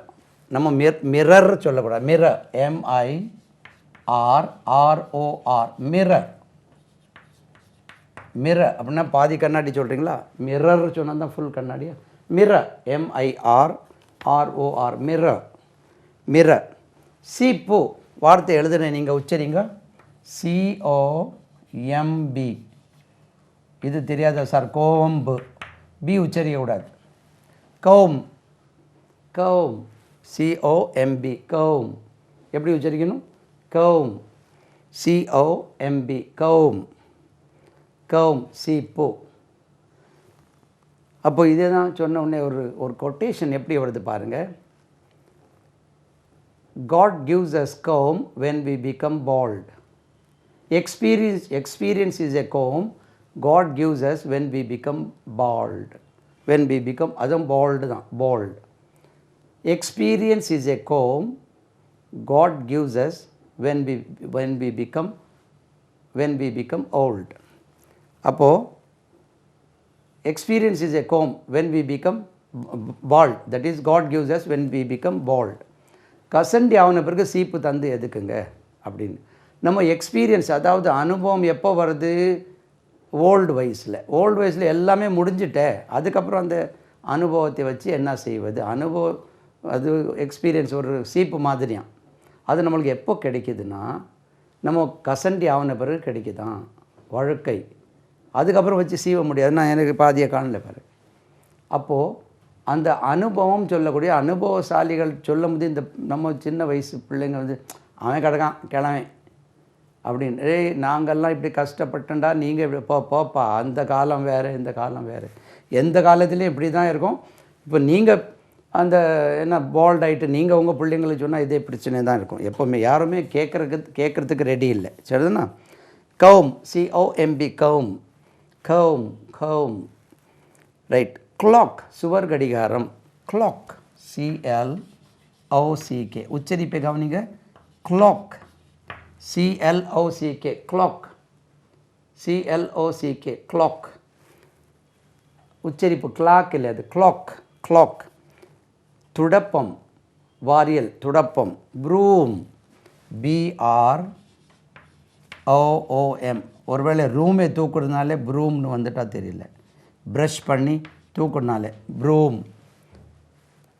Speaker 1: நம்ம மிரர் சொல்லக்கூடாது. Mirror, MIRROR, mirror. மிரர் அப்படின்னா பாதி கண்ணாடி சொல்கிறீங்களா? மிரர் சொன்னால் தான் ஃபுல் கண்ணாடியா? Mirror, MIRROR, mirror, mirror. சீப்பு வார்த்தை எழுதுன நீங்கள் உச்சரிங்க. COMB. இது தெரியாதா சார்? கோம்பு, பி உச்சரிக்கக்கூடாது. Comb, comb, COMB, comb. எப்படி உச்சரிக்கணும்? கௌம், COMB, கௌம், கௌம், சீப்பு. அப்போ இதே தான் சொன்ன உடனே ஒரு கொட்டேஷன் எப்படி வருது பாருங்கள். God gives us comb when we become bald. Experience is a comb God gives us when we become bald. When we become, அதுவும் bald தான், bald. Experience is a comb God gives us when we become old. அப்போது experience is a comb when we become bald. That is God gives us when we become bald. கசண்டி ஆன பிறகு சீப்பு தந்து எதுக்குங்க அப்படின்னு. நம்ம எக்ஸ்பீரியன்ஸ், அதாவது அனுபவம் எப்போ வருது? ஓல்டு வயசில் எல்லாமே முடிஞ்சிட்டே, அதுக்கப்புறம் அந்த அனுபவத்தை வச்சு என்ன செய்வது? அனுபவம் அது எக்ஸ்பீரியன்ஸ் ஒரு சீப்பு மாதிரியாம். அது நம்மளுக்கு எப்போ கிடைக்குதுன்னா நம்ம கசண்டி ஆன பிறகு கிடைக்குதான் வாழ்க்கை. அதுக்கப்புறம் வச்சு சீவ முடியாது. நான் எனக்கு பாதியை காணல பாரு. அப்போது அந்த அனுபவம் சொல்லக்கூடிய அனுபவசாலிகள் சொல்லும் போது இந்த நம்ம சின்ன வயசு பிள்ளைங்க வந்து அவன் கிடக்கான் கிழமை அப்படின்னு, நாங்கள்லாம் இப்படி கஷ்டப்பட்டேன்டா, நீங்கள் இப்படி போப்பா, அந்த காலம் வேறு இந்த காலம் வேறு. எந்த காலத்துலேயும் இப்படி தான் இருக்கும். இப்போ நீங்கள் அந்த என்ன பால்ட் ஆகிட்டு நீங்கள் உங்கள் பிள்ளைங்களுக்கு சொன்னால் இதே பிரச்சனை தான் இருக்கும். எப்போவுமே யாருமே கேட்குறதுக்கு ரெடி இல்லை. சரிதானா? Comb, COMB, comb, comb, comb. Right. Clock, சுவர் கடிகாரம். Clock, CLOCK. உச்சரிப்பை கவனிங்க. Clock, CLOCK, clock, CLOCK, clock. உச்சரிப்பு கிளாக் இல்லை, அது கிளாக், கிளாக். துடப்பம், வாரியல், துடப்பம். Broom, BROOM. ஒருவேளை ரூமே தூக்குறதுனாலே ப்ரூம்னு வந்துட்டால் தெரியல. ப்ரஷ் பண்ணி தூக்குறதுனால ப்ரூம்.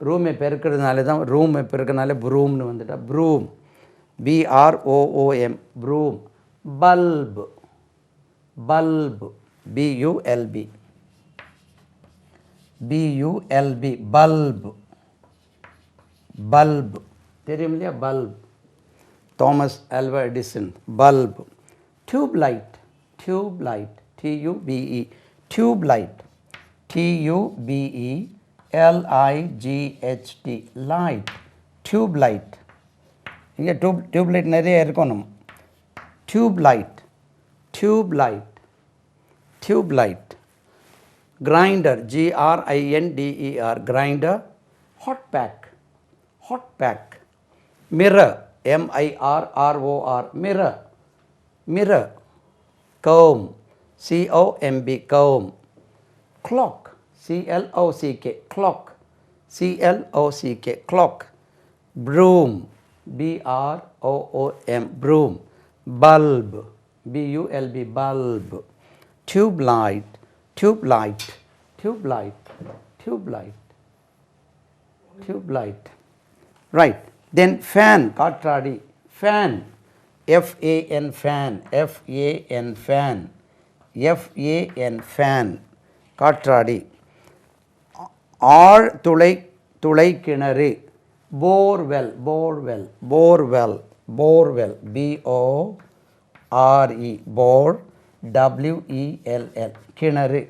Speaker 1: ரூமை பெருக்கிறதுனால தான் ரூமை பெருக்கிறதுனால ப்ரூம்னு வந்துட்டா broom. BROOM, broom. Bulb, bulb, BULB, BULB, bulb, bulb. தெரியும் இல்லையா? Bulb, Thomas Alva Edison, bulb. Tube light, tube light, TUBE, tube light, TUBELIGHT, light, tube light. இங்கே டியூப் லைட் நிறைய இருக்கும். நம்ம tube light, tube light, tube light. grinder, Grinder, grinder. Hot pack. Mirror, Mirror, mirror. Comb, Comb, comb. Clock, Clock, clock. Broom, Broom, broom. Bulb, Bulb, bulb. Tube light, right. Then fan, காற்றாடி, fan, FAN, fan, காற்றாடி. துளை கிணறு, borewell, BORE, WELL, கிணறு.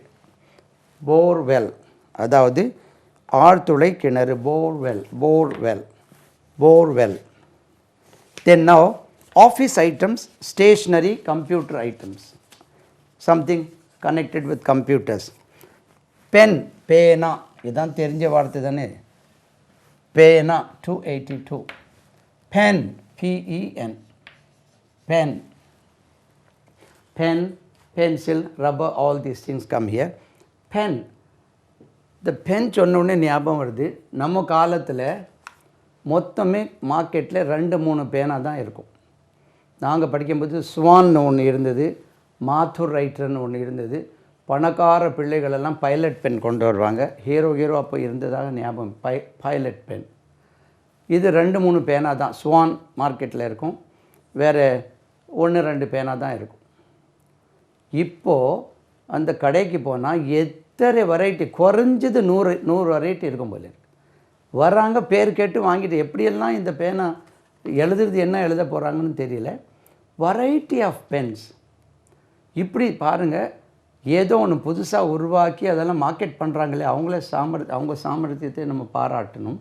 Speaker 1: borewell அதாவது ஆழ்துளை கிணறு, borewell. Then now office items, stationery, computer items, something connected with computers. Pen, பேனா, இதான் தெரிஞ்ச வார்த்தை தானே. பேனா, 282. Pen, PEN, pen, pencil, rubber, all these things come here. Pen, the pen சொன்னோடனே ஞாபகம் வருது, நம்ம காலத்தில் மொத்தமே மார்க்கெட்டில் 2-3 பேனா தான் இருக்கும். நாங்கள் படிக்கும்போது ஸ்வான்னு ஒன்று இருந்தது, மாத்தூர் ரைட்டர்னு ஒன்று இருந்தது. பணக்கார பிள்ளைகளெல்லாம் பைலட் பென் கொண்டு வருவாங்க. ஹீரோ அப்போ இருந்ததாக ஞாபகம், பைலட் பென். இது 2-3 பேனா தான் ஸ்வான் மார்க்கெட்டில் இருக்கும். வேறு 1-2 பேனா தான் இருக்கும். இப்போது அந்த கடைக்கு போனால் எத்தனை வெரைட்டி, குறைஞ்சது 100 வெரைட்டி இருக்கும் போல இருக்கு. வர்றாங்க, பேர் கேட்டு வாங்கிட்டு, எப்படியெல்லாம் இந்த பேனா எழுதுறது, என்ன எழுத போகிறாங்கன்னு தெரியல. Variety of pens. இப்படி பாருங்கள், ஏதோ ஒன்று புதுசாக உருவாக்கி அதெல்லாம் மார்க்கெட் பண்ணுறாங்களே, அவங்க சாமர்த்தியத்தை நம்ம பாராட்டணும்.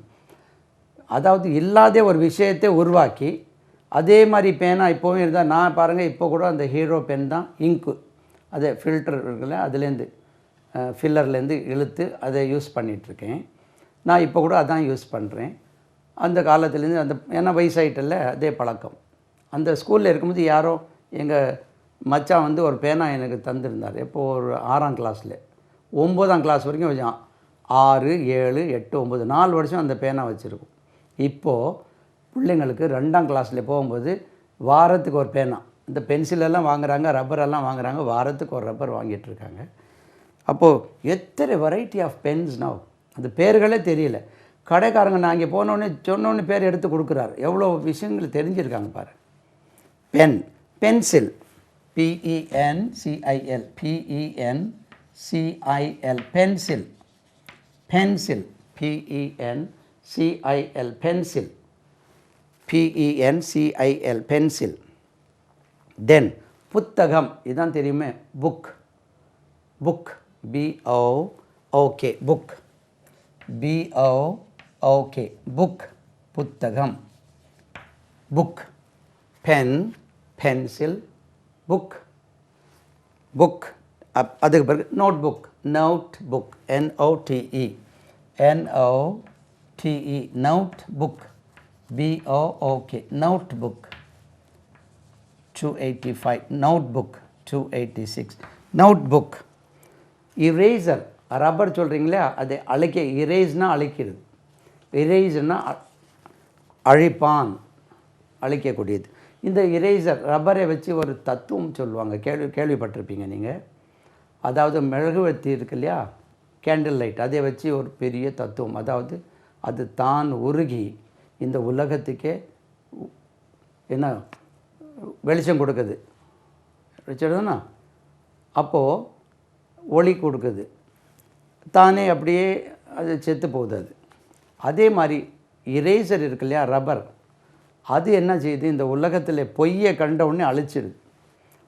Speaker 1: அதாவது இல்லாத ஒரு விஷயத்தை உருவாக்கி அதே மாதிரி பேனா இப்போவும் இருந்தால், நான் பாருங்கள் இப்போ கூட அந்த ஹீரோ பென் தான், இங்கு அதை ஃபில்டர் இருக்குல்ல, அதுலேருந்து ஃபில்லர்லேருந்து இழுத்து அதை யூஸ் பண்ணிகிட்ருக்கேன். நான் இப்போ கூட அதான் யூஸ் பண்ணுறேன். அந்த காலத்துலேருந்து அந்த, ஏன்னா வயசாயிட்டல, அதே பழக்கம். அந்த ஸ்கூலில் இருக்கும்போது யாரோ எங்கள் மச்சான் வந்து ஒரு பேனா எனக்கு தந்திருந்தார். எப்போது ஒரு 6ஆம் கிளாஸில், 9ஆம் கிளாஸ் வரைக்கும் வச்சான். 6, 7, 8, 9 4 வருஷம் அந்த பேனா வச்சுருக்கும். இப்போது பிள்ளைங்களுக்கு 2ஆம் கிளாஸில் போகும்போது வாரத்துக்கு ஒரு பேனா, இந்த பென்சிலெல்லாம் வாங்குகிறாங்க, ரப்பரெல்லாம் வாங்குகிறாங்க, வாரத்துக்கு ஒரு ரப்பர் வாங்கிட்டுருக்காங்க. அப்போது எத்தனை வெரைட்டி ஆஃப் பென்ஸ் நவ், அந்த பேர்களே தெரியல. கடைக்காரங்க நான் இங்கே போனோடனே சொன்னோடனே பேர் எடுத்து கொடுக்குறாரு. எவ்வளோ விஷயங்கள் தெரிஞ்சிருக்காங்க பாரு. Pen, pencil, PENCIL, pencil. Pencil, PENCIL, pencil, PENCIL, pencil. Then புத்தகம், இதுதான் தெரியுமே, புக், BOOK, புக், புக், புத்தகம், புக். Pen, pencil, book. அதுக்கு பிறகு notebook, notebook, NOTE, notebook, BOOK, notebook. 285, notebook. 286, notebook. Eraser, rubber சொல்கிறீங்களே, அதை இரேஸ்னால் அழிக்கிறது. இரேசர்னா அழிப்பான், அழிக்கக்கூடியது. இந்த இரேசர் ரப்பரை வச்சு ஒரு தத்துவம் சொல்லுவாங்க, கேள்விப்பட்டிருப்பீங்க நீங்கள். அதாவது மெழுகுவர்த்தி இருக்கு இல்லையா, கேண்டில் லைட், அதை வச்சு ஒரு பெரிய தத்துவம். அதாவது அது தான் உருகி இந்த உலகத்துக்கே என்ன வெளிச்சம் கொடுக்குது, வச்சுடுதுன்னா அப்போது ஒளி கொடுக்குது, தானே அப்படியே அது செத்து போகுது. அதே மாதிரி இரேசர் இருக்கு இல்லையா, ரப்பர், அது என்ன செய்யுது, இந்த உலகத்தில் பொய்யை கண்ட உடனே அழிச்சிடுது,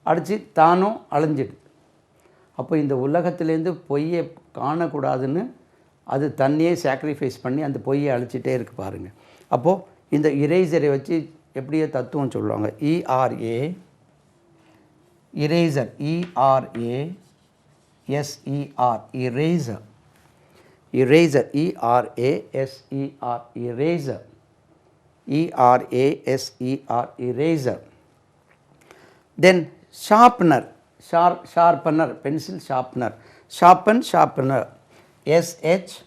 Speaker 1: அடித்து தானும் அழிஞ்சிடுது. அப்போ இந்த உலகத்துலேருந்து பொய்யை காணக்கூடாதுன்னு அது தன்னையே சாக்ரிஃபைஸ் பண்ணி அந்த பொய்யை அழிச்சிட்டே இருக்குது பாருங்கள். அப்போது இந்த இரேசரை வச்சு எப்படியே தத்துவம் சொல்லுவாங்க. Eraser, S-E-R, eraser. Eraser, E-R-A-S-E-R, eraser. E-R-A-S-E-R, eraser. Then sharpener, sharpener, pencil sharpener. Sharpen, sharpener. S-H-A-R-P,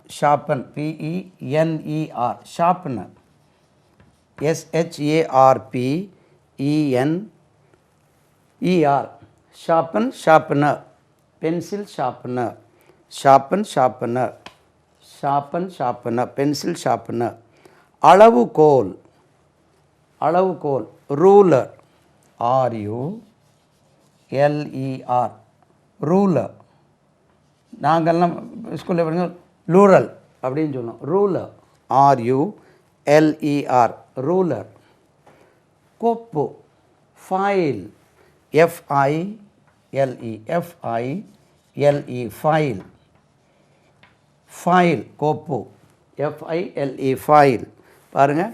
Speaker 1: sharpen, P-E-N-E-R, sharpener. S-H-A-R-P-E-N-E-R, sharpen, sharpener. Pencil sharpener. Sharpen, sharpener. Sharpen, sharpener. Pencil sharpener. அளவுகோல், அளவுகோல், ruler, R-U-L-E-R, ruler. நாங்கள்லாம் ஸ்கூலில் படிங்க லூரல் அப்படின்னு சொல்லுவோம். Ruler, R-U-L-E-R, ruler. கோப்பு, file, F-I-L-E, F-I-L-E, file. File, கோப்பு, F-I-L-E, ஃபைல். பாருங்கள்,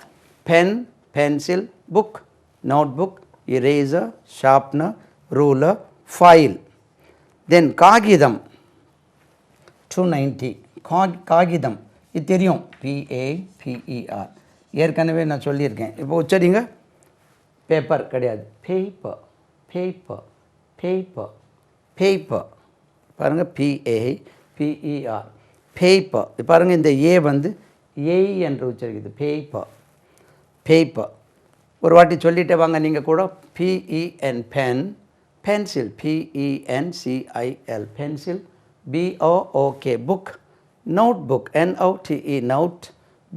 Speaker 1: pen, pencil, book, notebook, eraser, sharpener, ruler, file. Then காகிதம், 290, காகிதம். இது தெரியும், P-A-P-E-R, ஏற்கனவே நான் சொல்லியிருக்கேன். இப்போ உச்சரிங்க. பேப்பர் கிடையாது, பேப்பர், பேப்பர், பேப்பர், பேப்பர். பாருங்கள், P-A-P-E-R, பேப்பர். பாருங்கள், இந்த ஏ வந்து ஏ என்று உச்சரிக்குது, பேப்பர், பேப்பர். ஒரு வாட்டி சொல்லிட்டே வாங்க நீங்கள் கூட. P-E-N, pen, pencil, P-E-N-C-I-L, pencil. B-O-O-K, book, notebook, N-O-T-E, note,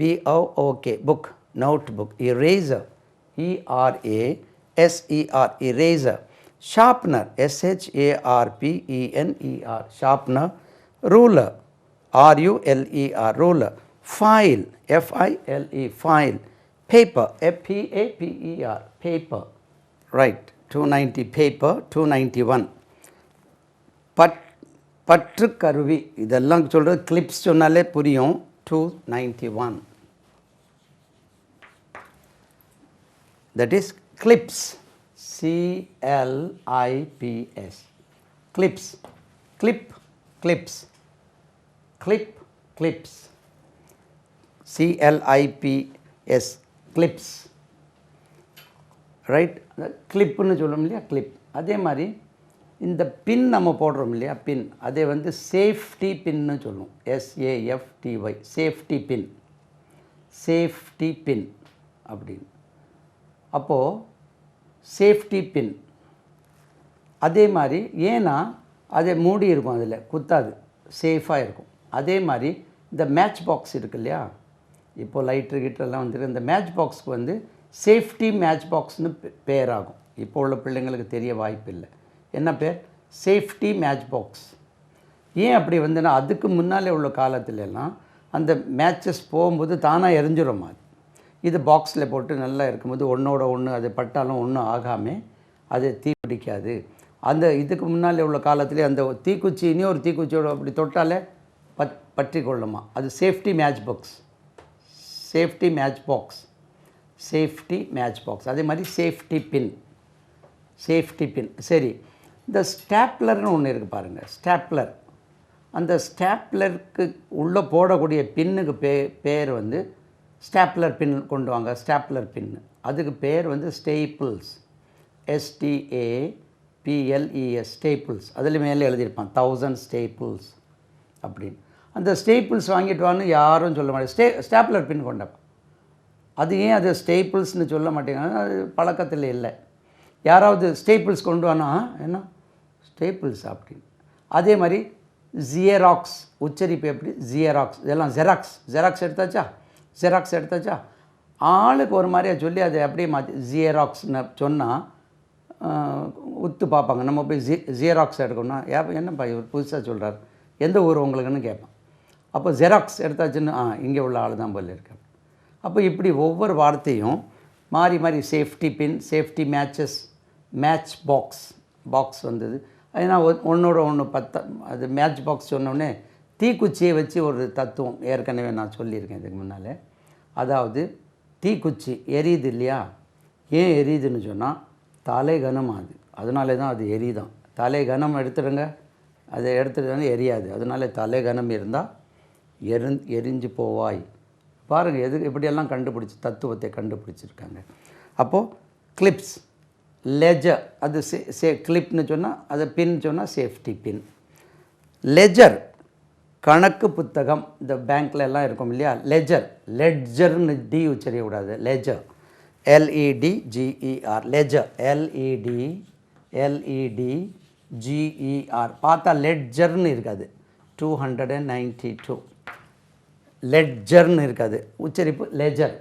Speaker 1: B-O-O-K, book, notebook. Eraser, E-R-A-S-E-R, eraser. Sharpener, S-H-A-R-P-E-N-E-R, sharpener. Ruler, R-U-L-E-R, ruler. File, F-I-L-E, file. Paper, P-A-P-E-R, paper. Right, 290 paper, 291. பற்றுக்கருவி, இதெல்லாம் சொல்கிறது clips சொன்னாலே புரியும். 291, that is clips, C-L-I-P-S, clips, clip, clips, clip, clips, C-L-I-P-S, clips. Right, கிளிப்புன்னு சொல்லும் இல்லையா, clip. அதே மாதிரி இந்த பின் நம்ம போடுறோம் இல்லையா, பின், அதே வந்து சேஃப்டி பின்னு சொல்லுவோம், S-A-F-T-Y, safety pin, safety pin அப்படின்னு. அப்போது சேஃப்டி பின் அதே மாதிரி, ஏன்னா அதை மூடி இருக்கும், அதில் குத்தாது, சேஃபாக இருக்கும். அதே மாதிரி இந்த மேட்ச் பாக்ஸ் இருக்குது இல்லையா, இப்போது லைட்ரு கிட்டெல்லாம் வந்துருக்கு. இந்த மேட்ச் பாக்ஸ்க்கு வந்து சேஃப்டி மேட்ச் பாக்ஸ்னு பேராகும். இப்போ உள்ள பிள்ளைங்களுக்கு தெரிய வாய்ப்பு இல்லை. என்ன பேர்? Safety match box. ஏன் அப்படி வந்துன்னா, அதுக்கு முன்னாலே உள்ள காலத்துலலாம் அந்த மேட்சஸ் போகும்போது தானாக எரிஞ்சிடும். இது பாக்ஸில் போட்டு நல்லா இருக்கும்போது ஒன்றோட ஒன்று அது பட்டாலும் ஒன்றும் ஆகாமல் அது தீ பிடிக்காது. அந்த இதுக்கு முன்னாலே உள்ள காலத்திலே அந்த தீக்குச்சி ஒரு தீக்குச்சியோட அப்படி தொட்டாலே பற்றி கொள்ளுமா, அது safety match box, safety match box, safety match box. அதே மாதிரி சேஃப்டி பின், சேஃப்டி பின். சரி, இந்த ஸ்டாப்லர்னு ஒன்று இருக்குது பாருங்கள், ஸ்டாப்லர். அந்த ஸ்டாப்லருக்கு உள்ளே போடக்கூடிய பின்னுக்கு பேர் வந்து ஸ்டாப்லர் பின் கொண்டு வாங்க, ஸ்டாப்லர் பின். அதுக்கு பேர் வந்து ஸ்டேப்பிள்ஸ், STAPLES, ஸ்டேப்பிள்ஸ். அதில் மேலே எழுதியிருப்பான் 1000 ஸ்டேப்பிள்ஸ் அப்படின்னு. அந்த ஸ்டேப்பிள்ஸ் வாங்கிட்டு வான்னு யாரும் சொல்ல மாட்டேங்க, ஸ்டாப்லர் பின் கொண்டப்பா. அது ஏன் அது ஸ்டேப்பிள்ஸ்னு சொல்ல மாட்டேங்கிறாங்க, அது பழக்கத்தில் இல்லை. யாராவது ஸ்டேப்பிள்ஸ் கொண்டு வானா என்ன ஸ்டேப்பிள்ஸ் அப்படின்னு. அதே மாதிரி ஜியராக்ஸ், உச்சரிப்பு எப்படி? ஜியராக்ஸ். இதெல்லாம் ஜெராக்ஸ் எடுத்தாச்சா, ஜெராக்ஸ் எடுத்தாச்சா. ஆளுக்கு ஒரு மாதிரியாக சொல்லி அதை அப்படியே மாற்றி ஜியராக்ஸ்னு சொன்னால் உத்து பார்ப்பாங்க. நம்ம போய் ஜியராக்ஸ் எடுக்கணும்னா, என்னப்பா இவர் புதுசாக சொல்கிறார், எந்த ஊர் உங்களுக்குன்னு கேட்பான். அப்போ ஜெராக்ஸ் எடுத்தாச்சுன்னு இங்கே உள்ள ஆள் தான் போல இருக்கு. அப்போ இப்படி ஒவ்வொரு வார்த்தையும் மாறி மாறி, safety pin, safety matches, match box வந்தது. ஏன்னா ஒன்றோட ஒன்று அது மேட்ச் பாக்ஸ் சொன்னோடனே தீக்குச்சியை வச்சு ஒரு தத்துவம் ஏற்கனவே நான் சொல்லியிருக்கேன் இதுக்கு முன்னால். அதாவது தீக்குச்சி எரியுது இல்லையா, ஏன் எரியுதுன்னு சொன்னால் தலைகனம், அதனால தான் அது எரிதான். தலை கனம் எடுத்துடுங்க, அதை எடுத்துட்டு எரியாது. அதனால தலை கனம் இருந்தால் எரிஞ்சு போவாய். பாருங்கள் எப்படியெல்லாம் தத்துவத்தை கண்டுபிடிச்சிருக்காங்க. அப்போது கிளிப்ஸ், லெஜர், அது கிளிப்னு சொன்னால், அதை பின் சொன்னால் சேஃப்டி பின். லெஜர் கணக்கு புத்தகம், இந்த பேங்க்கில் எல்லாம் இருக்கும் இல்லையா, லெட்ஜர்னு டி உச்சரியக்கூடாது, லெஜர், LEDGER, லெஜர், LEDGER. பார்த்தா லெட்ஜர்னு இருக்காது, 292 லெட்ஜர்னு இருக்காது, உச்சரிப்பு லெஜர்.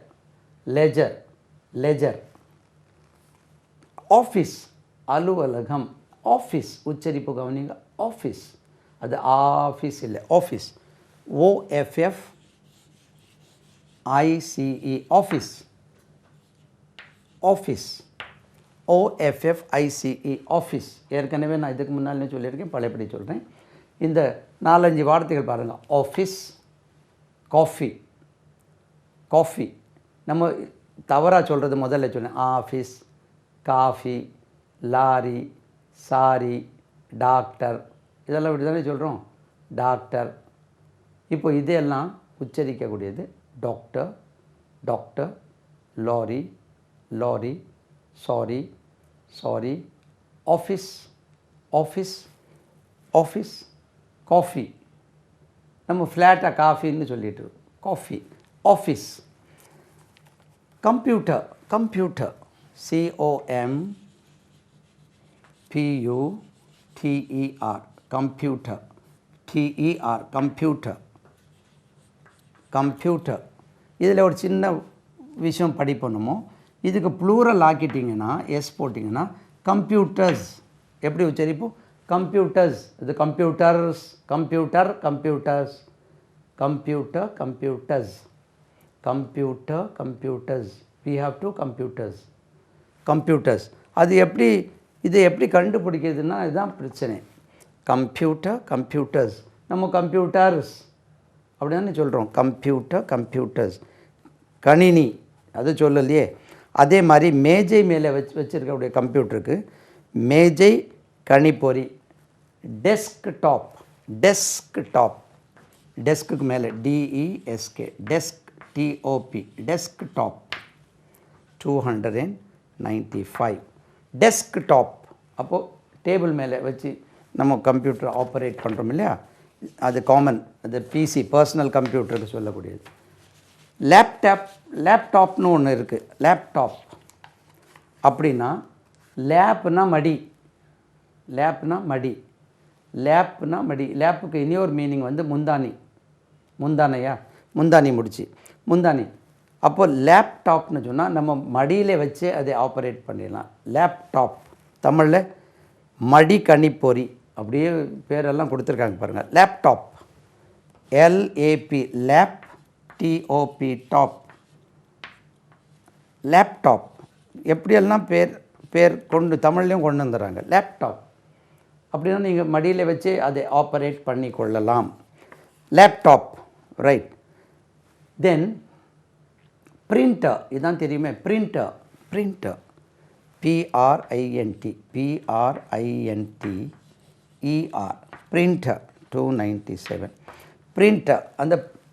Speaker 1: ஆஃபீஸ், அலுவலகம், ஆஃபீஸ் உச்சரிப்பு கவனிங்க, ஆஃபீஸ், அது ஆஃபீஸ் இல்லை, office, OFFICE, office, OFFICE, office. ஏற்கனவே நான் இதுக்கு முன்னாலே சொல்லியிருக்கேன், பழையபடி சொல்கிறேன். இந்த 4-5 வார்த்தைகள் பாருங்கள். ஆஃபீஸ், காஃபி, நம்ம தவறாக சொல்கிறது முதல்ல சொன்னேன். Office, coffee, lorry, sorry, doctor, இதெல்லாம் இப்படி தானே சொல்கிறோம், டாக்டர். இப்போ இதெல்லாம் உச்சரிக்கக்கூடியது doctor, lorry, sorry, office, coffee. நம்ம ஃப்ளாட்டாக காஃபின்னு சொல்லிட்டு coffee, office. Computer, COMPUTER, computer. இதில் ஒரு சின்ன விஷயம் படிப்பணுமோ, இதுக்கு ப்ளூரல் ஆக்கிட்டிங்கன்னா, எஸ் போட்டிங்கன்னா, கம்ப்யூட்டர்ஸ். எப்படி உச்சரிப்போம், கம்ப்யூட்டர்ஸ். இது computers, computers, we have two computers. அது இதை எப்படி கண்டுபிடிக்கிறதுனா, இதுதான் பிரச்சனை. கம்ப்யூட்டர்ஸ், நம்ம கம்ப்யூட்டர்ஸ் அப்படி தானே சொல்கிறோம், கம்ப்யூட்டர்ஸ். கணினி அது சொல்லலையே. அதே மாதிரி மேஜை மேலே வச்சுருக்கக்கூடிய கம்ப்யூட்டருக்கு மேஜை கணிப்பொறி. டெஸ்க்டாப், டெஸ்க்கு மேலே DESK, TOP, டெஸ்க்டாப், 295. டெஸ்க்டாப் அப்போது டேபிள் மேலே வச்சு நம்ம கம்ப்யூட்டர் ஆப்ரேட் பண்ணுறோம் இல்லையா, அது காமன், அது PC, பர்சனல் கம்ப்யூட்டருக்கு சொல்லக்கூடியது. லேப்டாப்னு ஒன்று இருக்குது. லேப்டாப் அப்படின்னா, லேப்புனா மடி, லேப்புக்கு இனியொரு மீனிங் வந்து முந்தானி முடிச்சு, அப்போது லேப்டாப்னு சொன்னால் நம்ம மடியில் வச்சு அதை ஆப்ரேட் பண்ணிடலாம். லேப்டாப், தமிழில் மடிக்கணிப்பொறி, அப்படியே பேரெல்லாம் கொடுத்துருக்காங்க பாருங்கள். Laptop, LAP, lab, TOP, top, laptop. எப்படியெல்லாம் பேர் தமிழ்லையும் கொண்டு வந்துடுறாங்க. லேப்டாப் அப்படின்னா நீங்கள் மடியில் வச்சு அதை ஆப்ரேட் பண்ணி கொள்ளலாம். Laptop, right. தென் பிரிண்டர், இதுதான் தெரியுமே, பிரிண்டர், PRINT, பிரிண்டர், 297. பிரிண்டர்,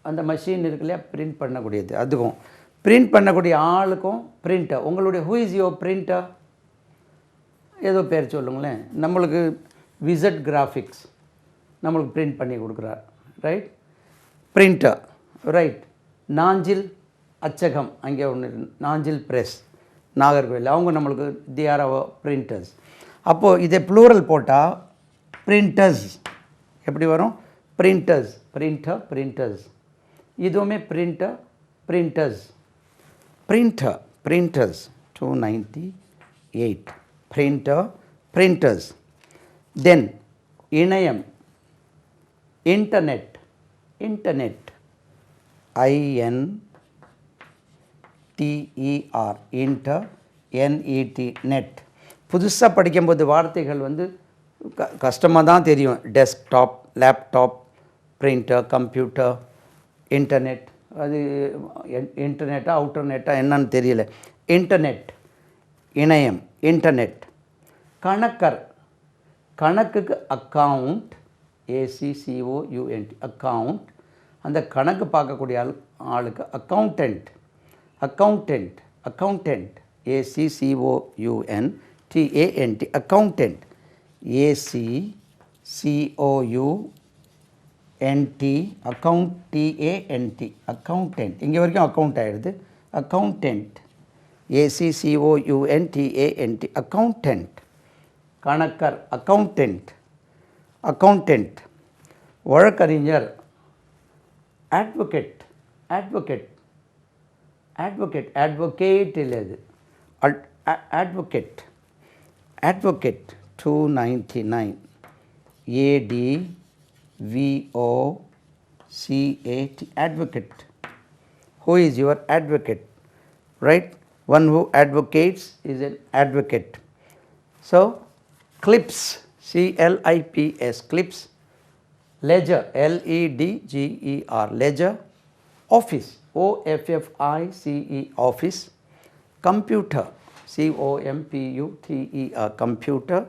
Speaker 1: அந்த மஷின் இருக்கு இல்லையா, பிரிண்ட் பண்ணக்கூடியது. அதுக்கும் பிரிண்ட் பண்ணக்கூடிய ஆளுக்கும் பிரிண்டர். உங்களுடைய ஹூ இஸ் யுவர் பிரிண்டர், ஏதோ பேர் சொல்லுங்களேன். நம்மளுக்கு விசட் கிராஃபிக்ஸ் நம்மளுக்கு பிரிண்ட் பண்ணி கொடுக்குறார், ரைட், பிரிண்டர், ரைட். நாஞ்சில் அச்சகம், அங்கே ஒன்று, நாஞ்சில் ப்ரெஸ், நாகர்கோவில், அவங்க நம்மளுக்கு தி ஆர் அவர் பிரிண்டர்ஸ். அப்போது இதை ப்ளூரல் போட்டால் பிரிண்டர்ஸ் எப்படி வரும், பிரிண்டர்ஸ். இதுவுமே பிரிண்டர்ஸ், 298. பிரிண்டர்ஸ். தென் இணையம், இன்டர்நெட், INTER, NET, நெட். புதுசாக படிக்கும்போது வார்த்தைகள் வந்து கஷ்டமாக தான் தெரியும். Desktop, laptop, printer, computer, internet. அது இன்டர்நெட்டா அவுட்டர்நெட்டா என்னன்னு தெரியல. இன்டர்நெட், இணையம், இன்டர்நெட். கணக்கர், கணக்குக்கு அக்கவுண்ட், ACCOUNT அக்கவுண்ட். அந்த கணக்கு பார்க்கக்கூடிய ஆளுக்கு accountant, accountant, accountant, ACCOUNTANT accountant, ACCOUNT account, accountant. இங்கே வரைக்கும் அக்கௌண்ட் ஆகிடுது. Accountant, ACCOUNTANT accountant. கணக்கர் அக்கௌண்டன்ட், அக்கௌண்டன்ட். வழக்கறிஞர் advocate, advocate, advocate, advocate இல்லை அது advocate, advocate 299 ADVOCAT advocate. Who is your advocate? Right? One who advocates is an advocate. So clips, CLIPS, clips. Ledger, LEDGER, ledger. Office, OFFICE, office. Computer, COMPUTER, computer.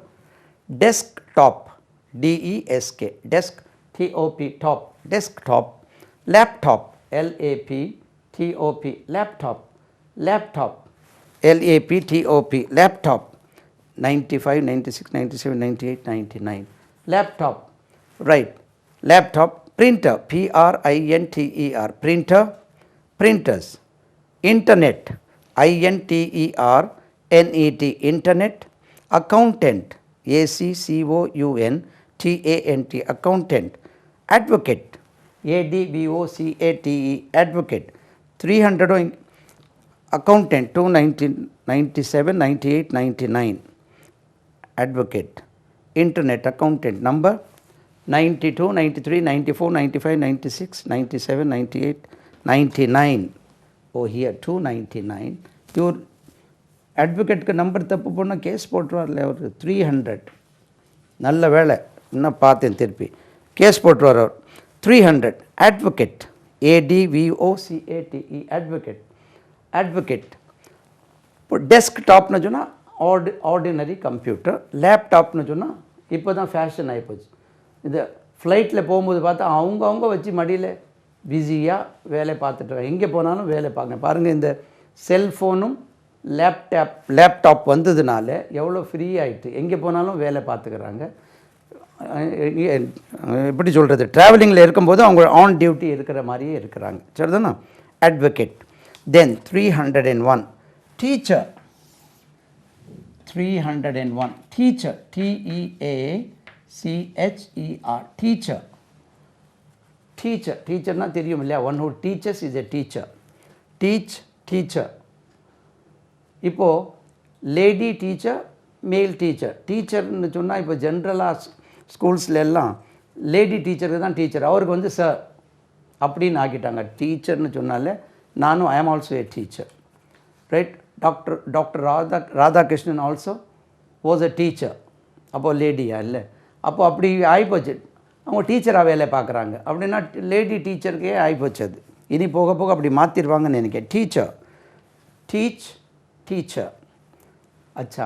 Speaker 1: Desktop, DESK, desk, TOP, top, desktop. Laptop, LAPTOP, laptop, laptop, LAPTOP, laptop. 95, 96, 97, 98, 99. Laptop, right. Laptop. Printer, PRINTER, printer, printers. Internet, INTERNET, internet. Accountant, ACCOUNTANT, accountant. Advocate, ADVOCATE, advocate. 300 accountant, 297, 98, 99. Advocate. Internet, accountant. Number 92, 93, 94, 95, 96, 97, 98, 99. Oh, here 299. Your advocate number தப்பு போனால் case போட்டுருவார்ல அவர். 300. நல்ல வேலை, இன்னும் பார்த்தேன் திருப்பி. Case போட்டுருவார் அவர். 300. Advocate, ADVOCATE, advocate, advocate. இப்போ டெஸ்க்டாப்னு சொன்னால் ordinary computer. லேப்டாப்னு சொன்னால் இப்போ தான் ஃபேஷன் ஆகிப்போச்சு. இந்த ஃப்ளைட்டில் போகும்போது பார்த்தா அவங்கவுங்க வச்சு மடியில் பிஸியாக வேலை பார்த்துட்டு எங்கே போனாலும் வேலை பார்க்க. பாருங்கள், இந்த செல்ஃபோனும் லேப்டாப் வந்ததுனால எவ்வளோ ஃப்ரீ ஆகிட்டு எங்கே போனாலும் வேலை பார்த்துக்கிறாங்க. எப்படி சொல்கிறது, ட்ராவலிங்கில் இருக்கும்போது அவங்க ஆன் டியூட்டி இருக்கிற மாதிரியே இருக்கிறாங்க. சரிதானா? Advocate. Then 301 teacher. 301 teacher, TEACHER, teacher. Teacher, டீச்சர்னால் தெரியும் இல்லையா? One who teaches is a teacher. Teacher. இப்போது லேடி டீச்சர், மேல் டீச்சர். டீச்சர்னு சொன்னால் இப்போ ஜென்ரலாக ஸ்கூல்ஸில் எல்லாம் லேடி டீச்சருக்கு தான் டீச்சர், அவருக்கு வந்து சார் அப்படின்னு ஆக்கிட்டாங்க. டீச்சர்னு சொன்னாலே நானும் I am also a teacher, right? Doctor Radhakrishnan also was a teacher. அப்போது லேடியா இல்லை? அப்போது அப்படி ஆகிப்போச்சு. அவங்க டீச்சராக வேலை பார்க்குறாங்க அப்படின்னா லேடி டீச்சருக்கே ஆகிப்போச்சு. அது இனி போக போக அப்படி மாற்றிடுவாங்கன்னு நினைக்கிறேன். டீச்சர். அச்சா,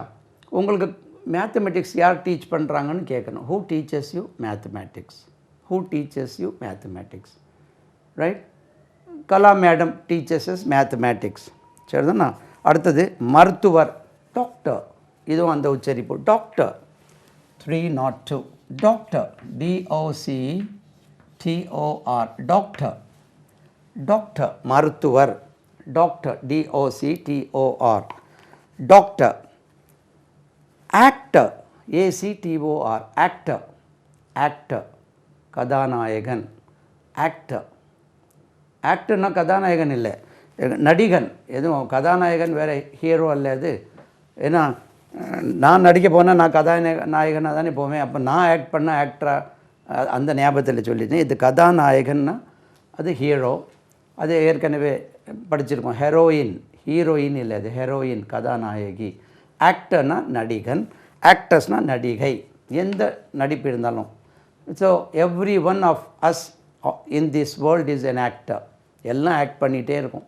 Speaker 1: உங்களுக்கு மேத்தமெட்டிக்ஸ் யார் டீச் பண்ணுறாங்கன்னு கேட்கணும். Who teaches you mathematics? Right? Kala madam teaches mathematics. சரிதானா? அடுத்தது மருத்துவர், டாக்டர். இதுவும் அந்த உச்சரிப்பு, டாக்டர். 302 doctor, DOCTOR, doctor. மருத்துவர், doctor, DOCTOR, doctor. Actor, ACTOR, actor. கதாநாயகன், ஆக்டர்னா கதாநாயகன் இல்லை, நடிகன். எதுவும் கதாநாயகன் வேறு, ஹீரோ அல்ல அது. ஏன்னா நான் நடிக்க போனால் நான் கதாநாயகனாக தானே போவேன். அப்போ நான் ஆக்ட் பண்ண ஆக்டராக அந்த ஞாபகத்தில் சொல்லிட்டேன். இது கதாநாயகன்னா அது ஹீரோ. அது ஏற்கனவே படிச்சிருக்கோம். ஹீரோயின் இல்லை, அது ஹெரோயின், கதாநாயகி. ஆக்டர்னா நடிகன், ஆக்டர்ஸ்னால் நடிகை. எந்த நடிப்பு இருந்தாலும். So every one of us in this world is an actor. எல்லாம் ஆக்ட் பண்ணிகிட்டே இருக்கும்.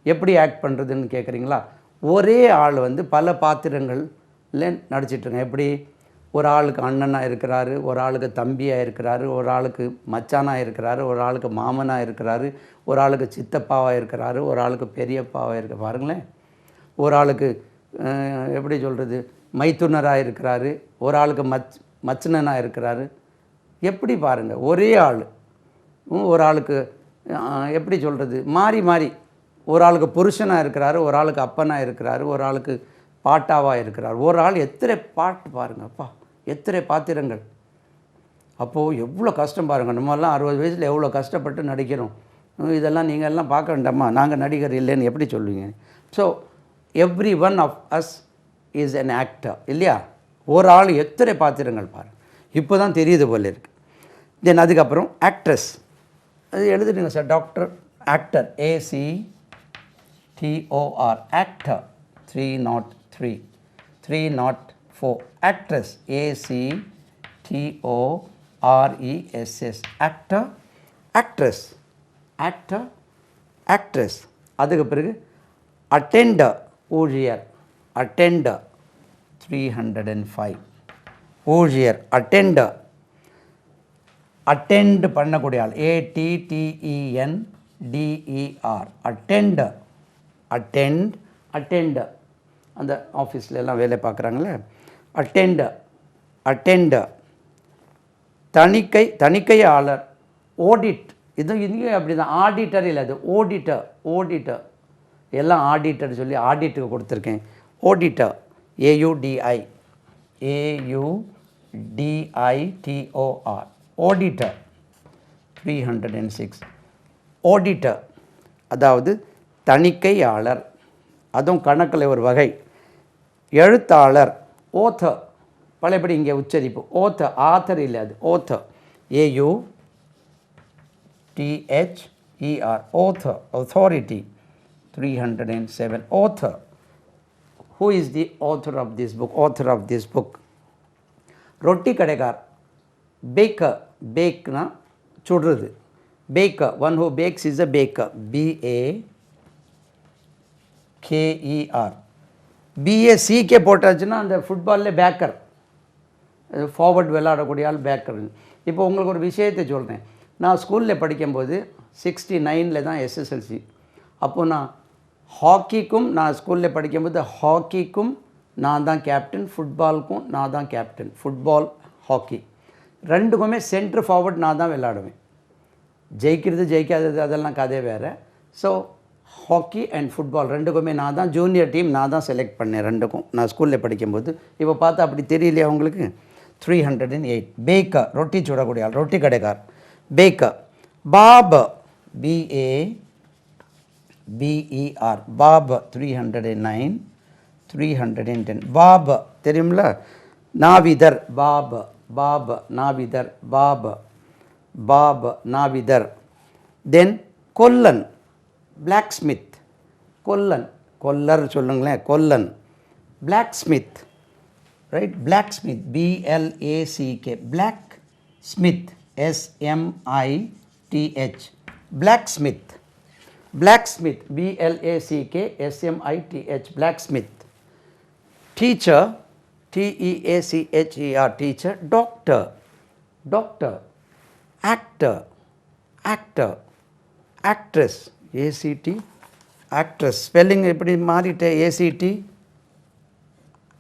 Speaker 1: எப்படி ஆக்ட் பண்ணுறதுன்னு கேட்குறீங்களா? ஒரே ஆள் வந்து பல பாத்திரங்கள் இல்லை நடிச்சிட்ருக்கேன். எப்படி ஒரு ஆளுக்கு அண்ணனாக இருக்கிறாரு, ஒரு ஆளுக்கு தம்பியாக இருக்கிறாரு, ஒரு ஆளுக்கு மச்சானாக இருக்கிறாரு, ஒரு ஆளுக்கு மாமனாக இருக்கிறாரு, ஒரு ஆளுக்கு சித்தப்பாவாக இருக்கிறாரு, ஒரு ஆளுக்கு பெரியப்பாவாக இருக்க பாருங்களேன். ஒரு ஆளுக்கு எப்படி சொல்கிறது மைத்துனராக இருக்கிறாரு, ஒரு ஆளுக்கு மச்சனனாக இருக்கிறாரு. எப்படி பாருங்கள், ஒரே ஆள் ஒரு ஆளுக்கு எப்படி சொல்கிறது மாறி மாறி, ஒரு ஆளுக்கு புருஷனாக இருக்கிறாரு, ஒரு ஆளுக்கு அப்பனாக இருக்கிறாரு, ஒரு ஆளுக்கு பாட்டாவாக இருக்கிறார். ஒரு ஆள் எத்தனை பாட்டு பாருங்கப்பா, எத்தனை பாத்திரங்கள். அப்போது எவ்வளோ கஷ்டம் பாருங்கள். நம்மெல்லாம் 60 வயசில் எவ்வளோ கஷ்டப்பட்டு நடிக்கிறோம். இதெல்லாம் நீங்கள் எல்லாம் பார்க்க வேண்டாமா, நாங்கள் நடிகர் இல்லைன்னு எப்படி சொல்லுவீங்க? So every one of us is an actor இல்லையா? ஒரு ஆள் எத்தனை பாத்திரங்கள் பாருங்கள். இப்போ தான் தெரியுது போல இருக்குது. தென் அதுக்கப்புறம் ஆக்ட்ரஸ், அது எழுதுடுங்க sir. Doctor actor ACTOR actor 303 304. Actress ACTORESS actor actress actor actress. அதுக்கு பிறகு அட்டெண்டர் ஊழியர் அட்டெண்டர் 305. ஊழியர் அட்டெண்டர் அட்டெண்ட் பண்ணக்கூடிய ஆள் ATTENDER அட்டெண்டர் அட்டெண்ட் அட்டெண்டர். அந்த ஆஃபீஸில் எல்லாம் வேலை பார்க்குறாங்களே அட்டெண்டர் அட்டெண்டர். தணிக்கையாளர் ஆடிட், இது இங்கேயும் அப்படி தான். ஆடிட்டர் இல்லை, அது ஆடிட்டர் ஆடிட்டர். எல்லாம் ஆடிட்டர் சொல்லி ஆடிட்டுக்கு கொடுத்துருக்கேன். Auditor AUDITOR auditor 306. ஆடிட்டர் அதாவது தணிக்கையாளர், அதுவும் கணக்கில் ஒரு வகை. எழுத்தாளர் ஓத்தர், பழையபடி இங்கே உச்சரிப்பு ஓத்தர், ஆத்தர் இல்லை, அது ஓத்தர் AUTHER author authority 307. author, who is the author of this book? author of this book. ரொட்டி கடைக்கார் பேக்கர், பேக்னா சுடுறது, baker one who bakes is a baker BAKER. BACK போட்டாச்சுன்னா அந்த ஃபுட்பாலில் பேக்கர், ஃபார்வர்ட் விளையாடக்கூடிய ஆள் பேக்கர். இப்போ உங்களுக்கு ஒரு விஷயத்தை சொல்கிறேன். நான் ஸ்கூலில் படிக்கும்போது 69 தான் SSLC. அப்போது நான் ஹாக்கிக்கும், நான் ஸ்கூலில் படிக்கும்போது ஹாக்கிக்கும் நான் தான் கேப்டன், ஃபுட்பாலுக்கும் நான் தான் கேப்டன். ஃபுட்பால் ஹாக்கி ரெண்டுக்குமே சென்ட்ரு ஃபார்வர்ட் நான் தான் விளையாடுவேன். ஜெயிக்கிறது ஜெயிக்காதது அதெல்லாம் கதை வேறு. ஸோ ஹாக்கி அண்ட் ஃபுட்பால் ரெண்டுக்குமே நான் தான், ஜூனியர் டீம் நான் தான் செலக்ட் பண்ணேன் ரெண்டுக்கும், நான் ஸ்கூலில் படிக்கும்போது. இப்போ பார்த்தா அப்படி தெரியலையா உங்களுக்கு? 308. பேக்கர் ரொட்டி சுடக்கூடிய ஆள், ரொட்டி கடைக்கார் பேக்கர். பாபர் BABER பாபர் 309 310. பாபர் தெரியுமில்ல, நாவிதர் பாபர் பாபர் நாவிதர் பாபர் பாபர் நாவிதர். தென் கொல்லன் பிளாக் ஸ்மித், கொல்லன் கொல்லர் சொல்லுங்களேன், கொல்லன் blacksmith right, blacksmith BLACK blacksmith SMITH blacksmith, blacksmith BLACK SMITH blacksmith. Teacher TEACHER teacher. Doctor doctor. Actor actor. Actress ACT actress. Spelling எப்படி மாறிட்டே, ACT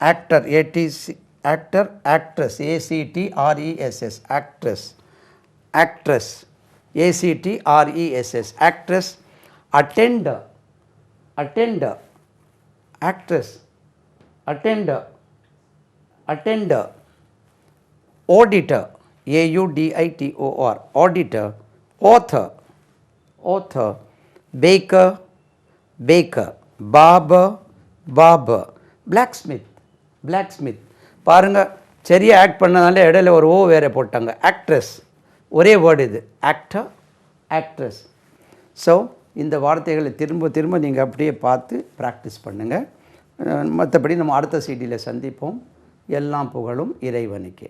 Speaker 1: actor ATC actor, actress ACTRESS actress actress ACTRESS actress. Attender attender actress attender attender. Auditor AUDITOR auditor. author author. Baker baker. barber barber. blacksmith blacksmith. பாருங்கள், சரியாக act பண்ணனால இடையில ஒரு ஓ வேறு போட்டாங்க. Actress ஒரே வேர்டு இது, ஆக்டர் ஆக்ட்ரஸ். ஸோ இந்த வார்த்தைகளை திரும்ப திரும்ப நீங்கள் அப்படியே பார்த்து ப்ராக்டிஸ் பண்ணுங்கள். மற்றபடி நம்ம அடுத்த CD சந்திப்போம். எல்லாம் புகழும் இறைவனுக்கே.